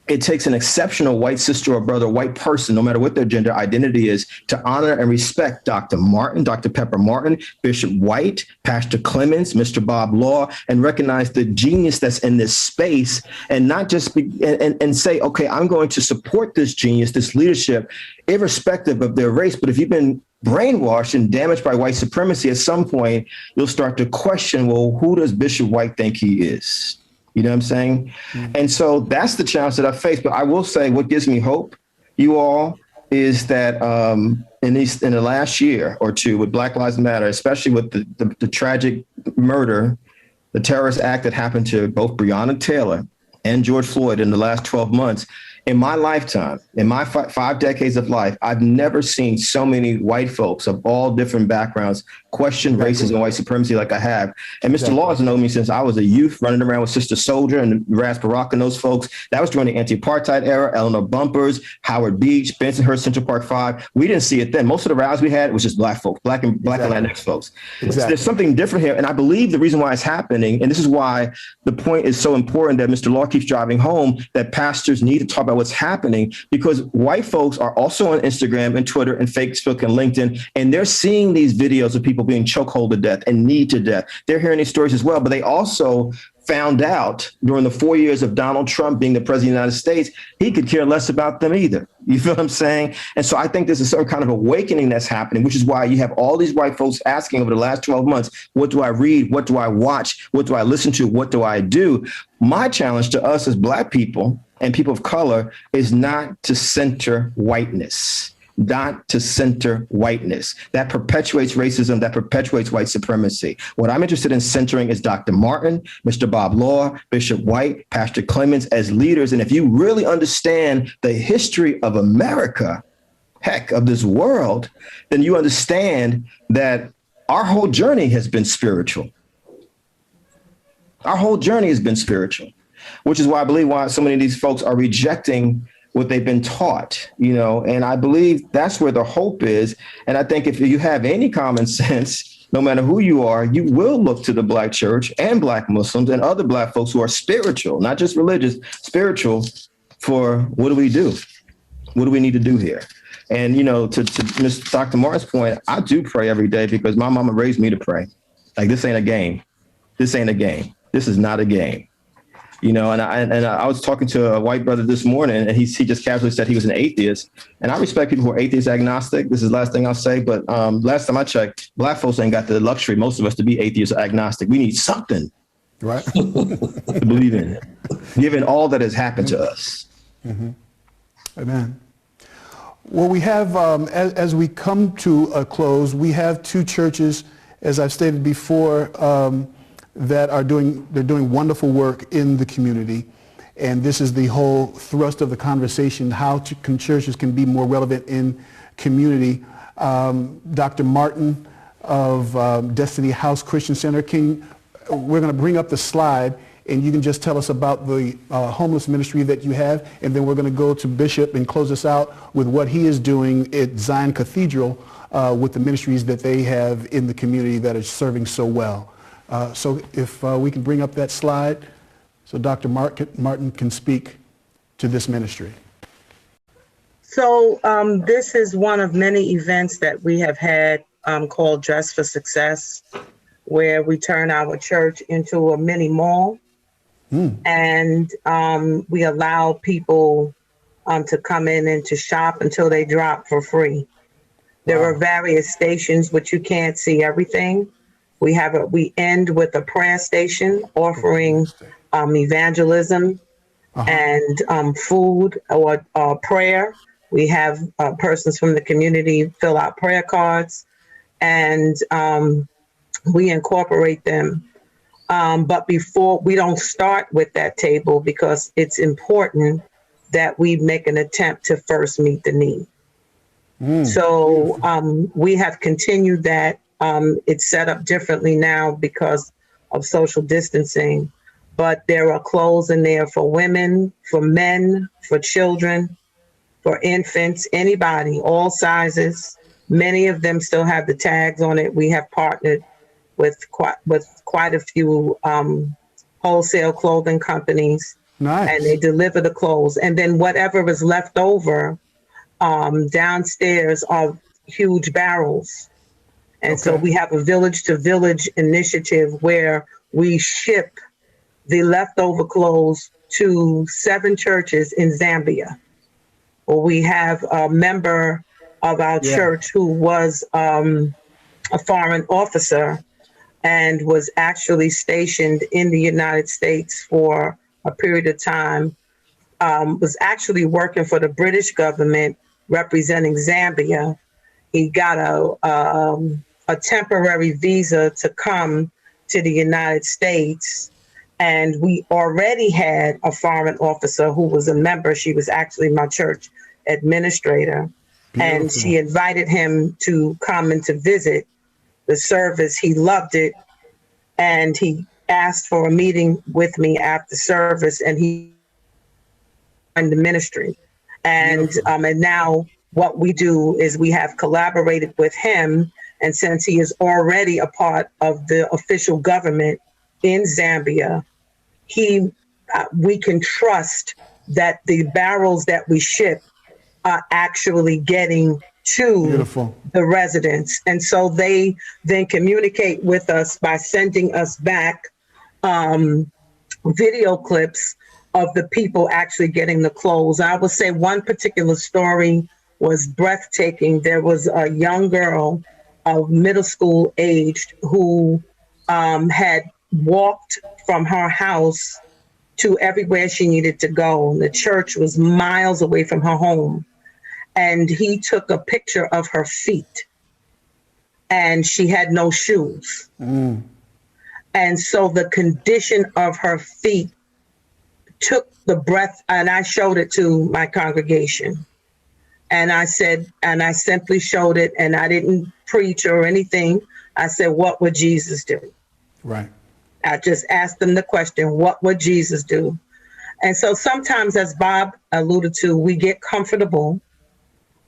it takes an exceptional white sister or brother, white person, no matter what their gender identity is, to honor and respect Dr. Martin, Dr. Pepper Martin, Bishop White, Pastor Clemens, Mr. Bob Law, and recognize the genius that's in this space, and not just and say, okay, I'm going to support this genius, this leadership, irrespective of their race. But if you've been brainwashed and damaged by white supremacy, at some point, you'll start to question, well, who does Bishop White think he is? You know what I'm saying? Mm-hmm. And so that's the challenge that I face. But I will say what gives me hope, you all, is that in the last year or two with Black Lives Matter, especially with the tragic murder, the terrorist act that happened to both Breonna Taylor and George Floyd in the last 12 months, in my lifetime, in my 5 decades of life, I've never seen so many white folks of all different backgrounds question racism and white supremacy like I have. And Mr. Law has known me since I was a youth, running around with Sister Soldier and Ras Barack and those folks. That was during the anti-apartheid era, Eleanor Bumpers, Howard Beach, Bensonhurst, Central Park 5. We didn't see it then. Most of the rallies we had was just Black folks, Black and Latinx folks. Exactly. So there's something different here. And I believe the reason why it's happening, and this is why the point is so important that Mr. Law keeps driving home, that pastors need to talk about what's happening, because white folks are also on Instagram and Twitter and Facebook and LinkedIn, and they're seeing these videos of people being chokehold to death and kneed to death. They're hearing these stories as well, but they also found out during the 4 years of Donald Trump being the president of the United States, he could care less about them either. You feel what I'm saying? And so I think there's a certain kind of awakening that's happening, which is why you have all these white folks asking over the last 12 months, what do I read? What do I watch? What do I listen to? What do I do? My challenge to us as Black people and people of color is not to center whiteness. not to center whiteness. That perpetuates racism, that perpetuates white supremacy. What I'm interested in centering is Dr. Martin, Mr. Bob Law, Bishop White, Pastor Clemens as leaders. And if you really understand the history of America, heck, of this world, then you understand that our whole journey has been spiritual. Our whole journey has been spiritual, which is why I believe why so many of these folks are rejecting what they've been taught, and I believe that's where the hope is. And I think if you have any common sense, no matter who you are, you will look to the Black church and Black Muslims and other Black folks who are spiritual, not just religious, spiritual, for what do we do? What do we need to do here? And, to Ms. Dr. Martin's point, I do pray every day because my mama raised me to pray. Like, this ain't a game. This ain't a game. This is not a game. And I was talking to a white brother this morning, and he just casually said he was an atheist. And I respect people who are atheist agnostic. This is the last thing I'll say. But last time I checked, Black folks ain't got the luxury, most of us, to be atheist or agnostic. We need something, right, to believe in, given all that has happened to us. Mm-hmm. Amen. Well, we have, as we come to a close, we have two churches, as I've stated before, that are doing wonderful work in the community. And this is the whole thrust of the conversation, how churches can be more relevant in community. Dr. Martin of Destiny House Christian Center, we're going to bring up the slide, and you can just tell us about the homeless ministry that you have, and then we're going to go to Bishop and close us out with what he is doing at Zion Cathedral with the ministries that they have in the community that are serving so well. So if we can bring up that slide so Dr. Martin can speak to this ministry. So this is one of many events that we have had called Dress for Success, where we turn our church into a mini mall. And we allow people to come in and to shop until they drop for free. There are various stations, but you can't see everything. We end with a prayer station offering evangelism and food or prayer. We have persons from the community fill out prayer cards, and we incorporate them. But before, we don't start with that table because it's important that we make an attempt to first meet the need. So we have continued that. It's set up differently now because of social distancing, but there are clothes in there for women, for men, for children, for infants, anybody, all sizes. Many of them still have the tags on it. We have partnered with quite a few wholesale clothing companies. Nice. And they deliver the clothes. And then whatever is left over downstairs are huge barrels. And so we have a village to village initiative where we ship the leftover clothes to 7 churches in Zambia. Well, we have a member of our church who was a foreign officer and was actually stationed in the United States for a period of time, was actually working for the British government representing Zambia. He got a temporary visa to come to the United States. And we already had a foreign officer who was a member. She was actually my church administrator. Beautiful. And she invited him to come and to visit the service. He loved it. And he asked for a meeting with me after service, and he joined the ministry. And now what we do is we have collaborated with him. And since he is already a part of the official government in Zambia, we can trust that the barrels that we ship are actually getting to the residents. And so they then communicate with us by sending us back video clips of the people actually getting the clothes. I would say one particular story was breathtaking. There was a young girl of middle school aged who had walked from her house to everywhere she needed to go. The church was miles away from her home. and he took a picture of her feet, and she had no shoes. And so the condition of her feet took the breath, and I showed it to my congregation. And I said, and I simply showed it, and I didn't preach or anything. I said, what would Jesus do? Right. I just asked them the question, what would Jesus do? And so sometimes, as Bob alluded to, we get comfortable.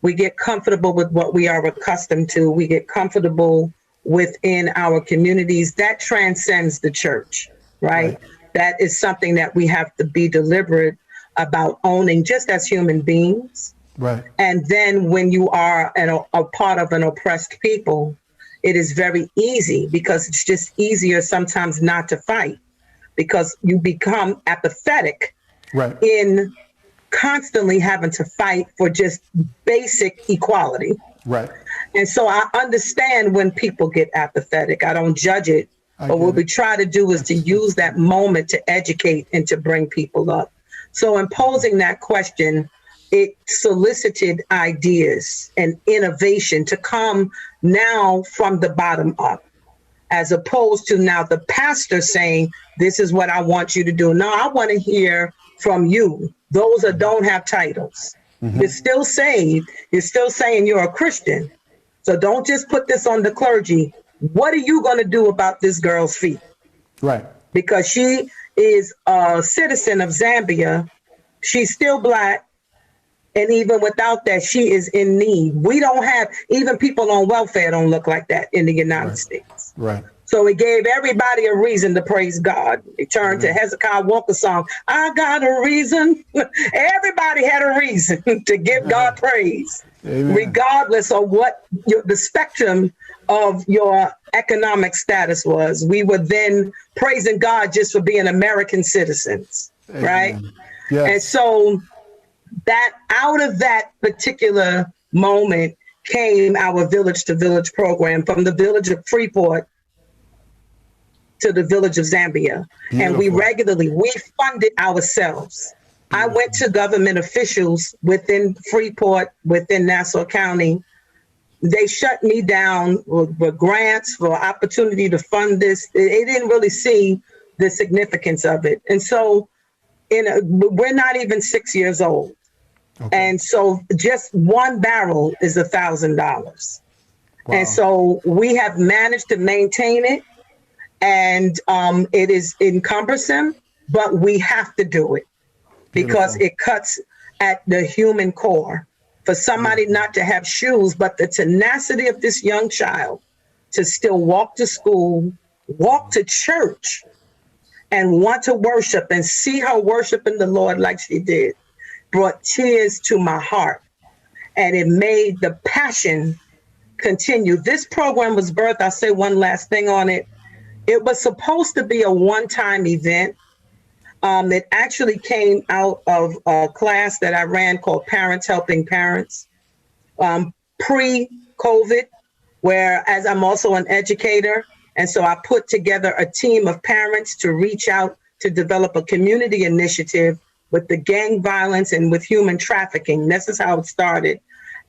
We get comfortable with what we are accustomed to. We get comfortable within our communities. That transcends the church, right? That is something that we have to be deliberate about owning just as human beings. Right. And then when you are a part of an oppressed people, it is very easy, because it's just easier sometimes not to fight, because you become apathetic in constantly having to fight for just basic equality. Right. And so I understand when people get apathetic. I don't judge it. But what we try to do is to use that moment to educate and to bring people up. So in posing that question, it solicited ideas and innovation to come now from the bottom up, as opposed to now the pastor saying, this is what I want you to do. No, I want to hear from you, those that don't have titles. You're still saved. You're still saying you're a Christian. So don't just put this on the clergy. What are you going to do about this girl's feet? Right. Because she is a citizen of Zambia. She's still Black. And even without that, she is in need. We don't have, even people on welfare don't look like that in the United States. Right. So it gave everybody a reason to praise God. They turned to Hezekiah Walker's song, I got a reason. Everybody had a reason to give God praise. Amen. Regardless of what the spectrum of your economic status was. We were then praising God just for being American citizens, right? Yes. And so that out of that particular moment came our Village to Village program, from the village of Freeport to the village of Zambia. Beautiful. And we funded ourselves. I went to government officials within Freeport, within Nassau County. They shut me down with grants for opportunity to fund this. They didn't really see the significance of it. And so we're not even 6 years old. Okay. And so just one barrel is $1,000. Wow. And so we have managed to maintain it. And it is cumbersome, but we have to do it because it cuts at the human core. For somebody not to have shoes, but the tenacity of this young child to still walk to school, walk to church, and want to worship and see her worshiping the Lord like she did, brought tears to my heart. And it made the passion continue. This program was birthed, I'll say one last thing on it. It was supposed to be a one-time event. It actually came out of a class that I ran called Parents Helping Parents, pre-COVID, whereas I'm also an educator. And so I put together a team of parents to reach out to develop a community initiative with the gang violence and with human trafficking. This is how it started.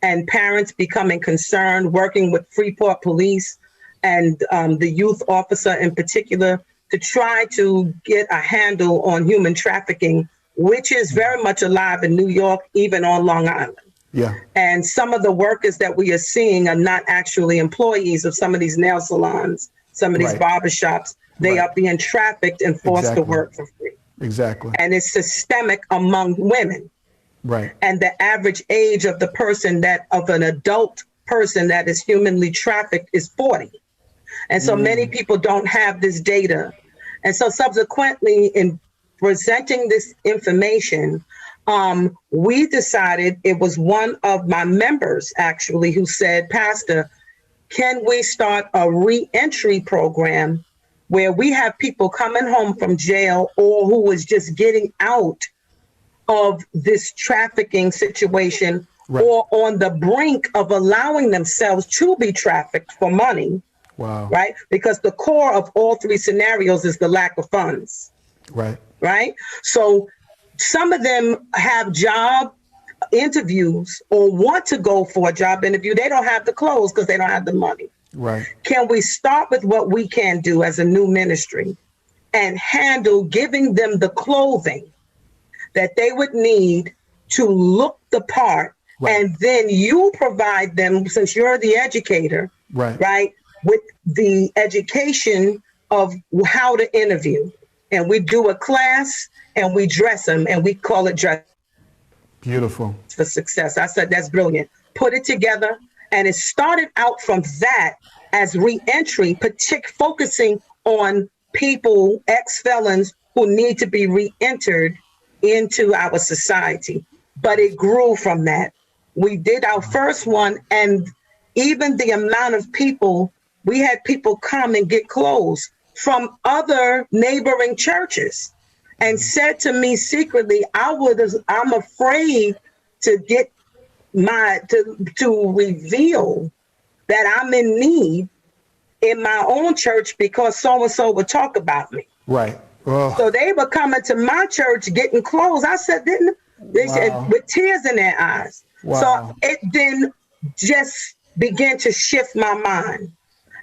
And parents becoming concerned, working with Freeport Police and the youth officer in particular, to try to get a handle on human trafficking, which is very much alive in New York, even on Long Island. Yeah. And some of the workers that we are seeing are not actually employees of some of these nail salons, some of these barbershops. They are being trafficked and forced to work for free. Exactly. And it's systemic among women. Right. And the average age of the person of an adult person that is humanly trafficked is 40. And so many people don't have this data. And so subsequently, in presenting this information, we decided, it was one of my members actually who said, Pastor, can we start a re-entry program where we have people coming home from jail or who was just getting out of this trafficking situation, or on the brink of allowing themselves to be trafficked for money. Wow. Right? Because the core of all three scenarios is the lack of funds. Right. Right? So some of them have job interviews or want to go for a job interview, they don't have the clothes because they don't have the money. Right. Can we start with what we can do as a new ministry and handle giving them the clothing that they would need to look the part? Right. And then you provide them, since you're the educator, right, with the education of how to interview. And we do a class and we dress them and we call it dress. Beautiful. For success. I said, that's brilliant. Put it together. And it started out from that as re-entry, focusing on people, ex-felons who need to be re-entered into our society. But it grew from that. We did our first one, and even the amount of people, we had people come and get clothes from other neighboring churches and said to me secretly, I'm afraid to get to reveal that I'm in need in my own church because so-and-so would talk about me. Right. So they were coming to my church getting clothes. I said, they said, with tears in their eyes. Wow. So it then just began to shift my mind.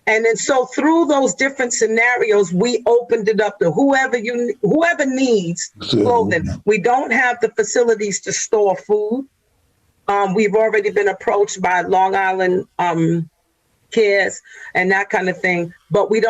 And then so through those different scenarios, we opened it up to whoever needs clothing. We don't have the facilities to store food. We've already been approached by Long Island Cares and that kind of thing, but we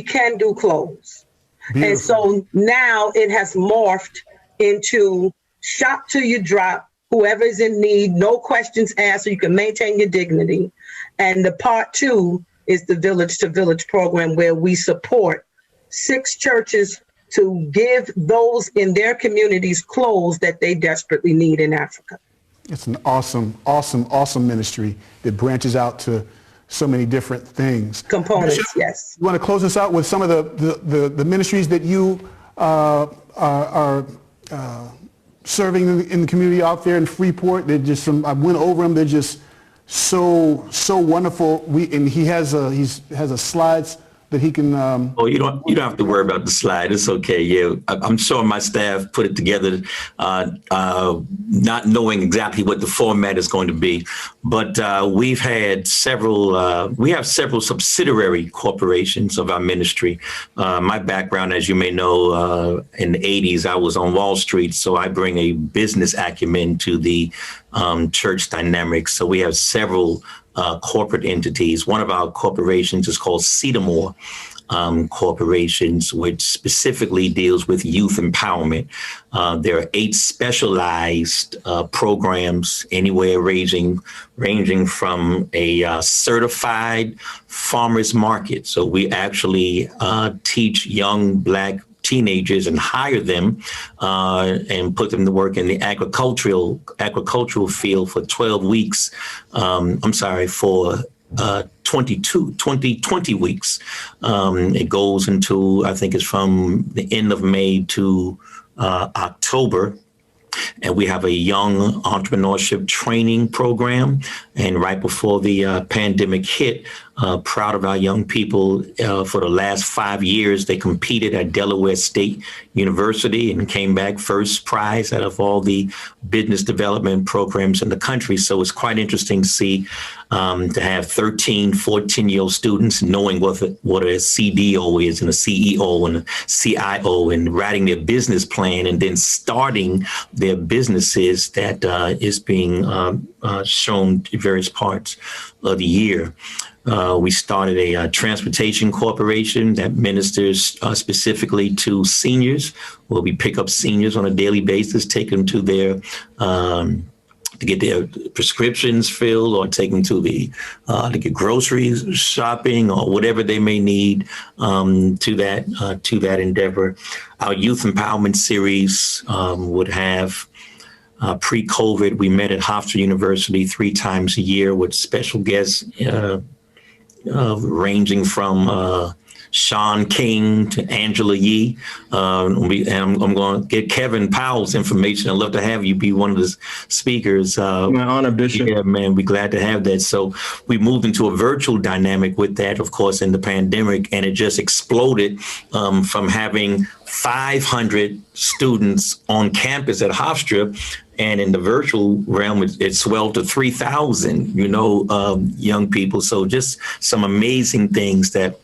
can do clothes. Beautiful. And so now it has morphed into shop till you drop, whoever is in need, no questions asked, so you can maintain your dignity. And the part 2 is the Village to Village program, where we support 6 churches to give those in their communities clothes that they desperately need in Africa. It's an awesome, awesome, awesome ministry that branches out to so many different things. Components, yes. You want to close us out with some of the ministries that you are serving in the community out there in Freeport? They're just I went over them. They're just so wonderful. He has a slides that he can. You don't have to worry about the slide. It's okay. Yeah, I'm sure my staff put it together, not knowing exactly what the format is going to be. But we have several subsidiary corporations of our ministry. My background, as you may know, in the 80s, I was on Wall Street, so I bring a business acumen to the church dynamics. So we have several corporate entities. One of our corporations is called Cedarmore Corporations, which specifically deals with youth empowerment. There are 8 specialized programs, anywhere ranging from a certified farmers market. So we actually teach young Black teenagers and hire them and put them to work in the agricultural field for 12 weeks. For 20 weeks. It goes into, I think it's from the end of May to October. And we have a young entrepreneurship training program. And right before the pandemic hit, proud of our young people. For the last 5 years, they competed at Delaware State University and came back first prize out of all the business development programs in the country. So it's quite interesting to see to have 13, 14-year-old students knowing what a CDO is and a CEO and a CIO and writing their business plan and then starting their businesses that is being shown in various parts of the year. We started a transportation corporation that ministers specifically to seniors, where we pick up seniors on a daily basis, take them to their to get their prescriptions filled, or take them to to get groceries shopping, or whatever they may need to that endeavor. Our youth empowerment series would have. Pre-COVID, we met at Hofstra University 3 times a year with special guests ranging from Sean King to Angela Yee. And I'm going to get Kevin Powell's information. I'd love to have you be one of the speakers. My honor, Bishop. Yeah, man, we're glad to have that. So we moved into a virtual dynamic with that, of course, in the pandemic, and it just exploded from having 500 students on campus at Hofstra And in the virtual realm, it swelled to 3,000, young people. So just some amazing things that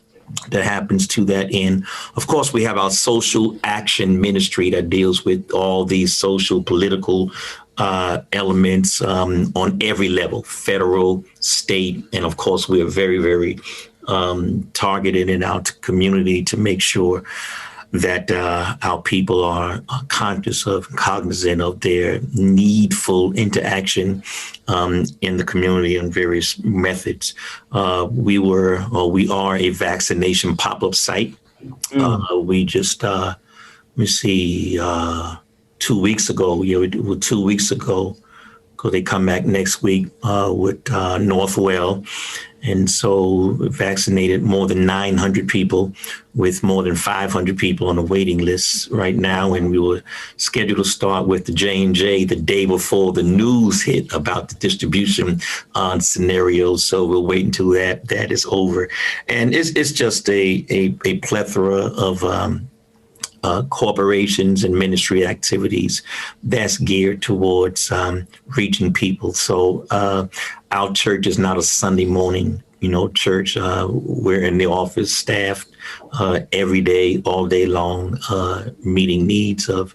happens to that end. Of course, we have our social action ministry that deals with all these social, political elements on every level, federal, state. And of course, we are very, very targeted in our community to make sure that our people are cognizant of their needful interaction in the community on various methods. We are a vaccination pop-up site. We just, let me see, 2 weeks ago, 2 weeks ago, because they come back next week with Northwell. And so vaccinated more than 900 people, with more than 500 people on the waiting list right now. And we were scheduled to start with the J&J the day before the news hit about the distribution scenarios. So we'll wait until that is over. And it's just a plethora of corporations and ministry activities that's geared towards reaching people. So our church is not a Sunday morning, church. We're in the office, staffed every day, all day long, meeting needs of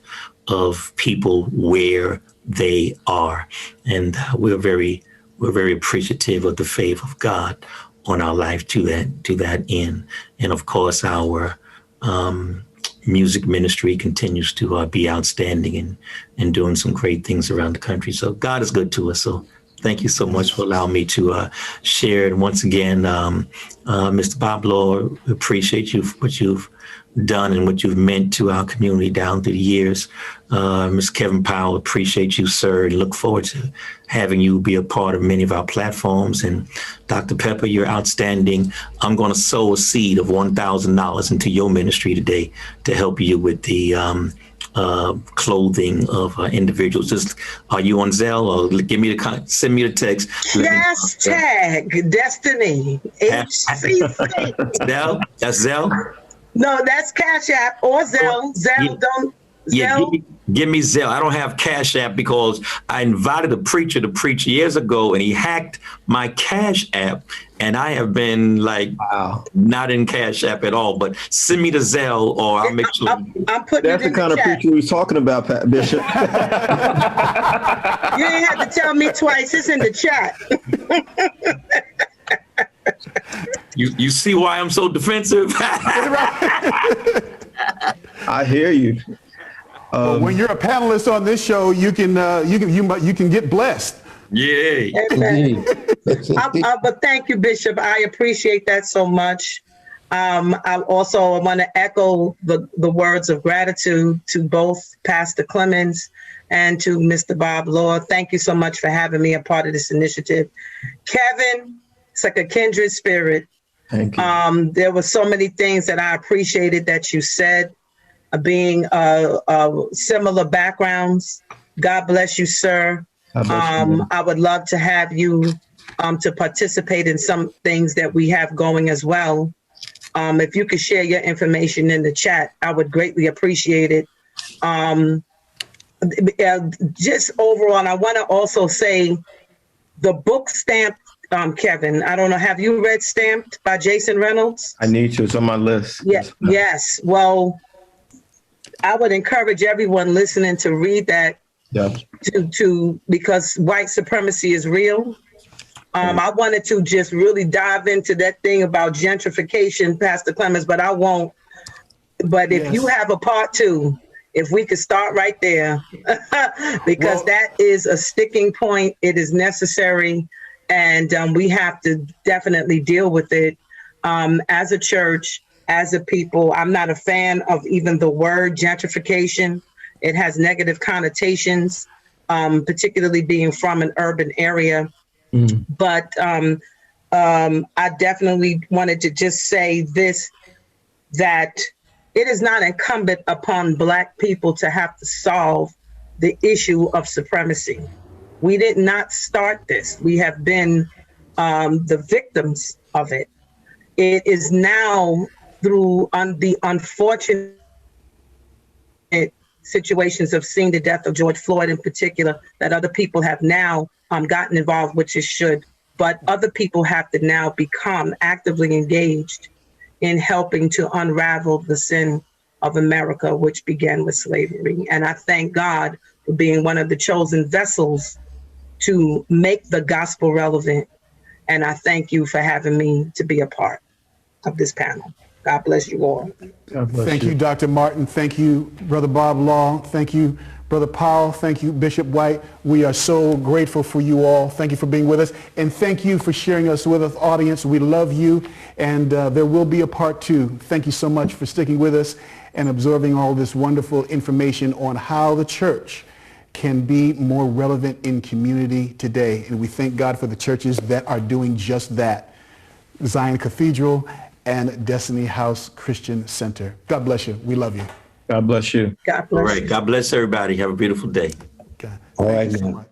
people where they are. And we're very appreciative of the favor of God on our life to that end. And of course, our music ministry continues to be outstanding and doing some great things around the country. So God is good to us. So thank you so much for allowing me to share. And once again, Mr. Bob Law, appreciate you for what you've done and what you've meant to our community down through the years. Mr. Kevin Powell, appreciate you, sir, and look forward to having you be a part of many of our platforms. And Dr. Pepper, you're outstanding. I'm going to sow a seed of $1,000 into your ministry today to help you with the clothing of individuals. Just, are you on Zelle, or send me the text? Hashtag Destiny HCC. Zelle? That's Zelle? No, that's Cash App or Zelle. Zelle. Give me Zelle. I don't have Cash App because I invited a preacher to preach years ago, and he hacked my Cash App, and I have been not in Cash App at all. But send me the Zelle, or I'll make sure. I'm putting That's it in the kind of preacher we was talking about, Bishop. You ain't have to tell me twice. It's in the chat. You see why I'm so defensive? I hear you. When you're a panelist on this show, you can get blessed. Yeah. But thank you, Bishop. I appreciate that so much. I also want to echo the words of gratitude to both Pastor Clemens and to Mr. Bob Law. Thank you so much for having me a part of this initiative. Kevin, it's like a kindred spirit. Thank you. There were so many things that I appreciated that you said, being similar backgrounds. God bless you, sir. I would love to have you to participate in some things that we have going as well. If you could share your information in the chat, I would greatly appreciate it. Just overall, and I want to also say the book Stamped, Kevin, I don't know, have you read Stamped by Jason Reynolds? I need to. It's on my list. Yes. Well, I would encourage everyone listening to read that. Yeah. Because white supremacy is real. I wanted to just really dive into that thing about gentrification, Pastor Clemens, but I won't. But if you have a part two, if we could start right there, because that is a sticking point. It is necessary, and we have to definitely deal with it as a church, as a people. I'm not a fan of even the word gentrification. It has negative connotations, particularly being from an urban area. But I definitely wanted to just say this, that it is not incumbent upon Black people to have to solve the issue of supremacy. We did not start this. We have been the victims of it. It is now through the unfortunate situations of seeing the death of George Floyd in particular, that other people have now gotten involved, which is should, but other people have to now become actively engaged in helping to unravel the sin of America, which began with slavery. And I thank God for being one of the chosen vessels to make the gospel relevant. And I thank you for having me to be a part of this panel. God bless you all. Thank you, Dr. Martin. Thank you, Brother Bob Law. Thank you, Brother Powell. Thank you, Bishop White. We are so grateful for you all. Thank you for being with us. And thank you for sharing us with us, audience. We love you. And there will be a part 2. Thank you so much for sticking with us and absorbing all this wonderful information on how the church can be more relevant in community today. And we thank God for the churches that are doing just that. Zion Cathedral and Destiny House Christian Center. God bless you. We love you. God bless you. God bless All right. you. God bless everybody. Have a beautiful day. Okay. All Thank right, you so man. much.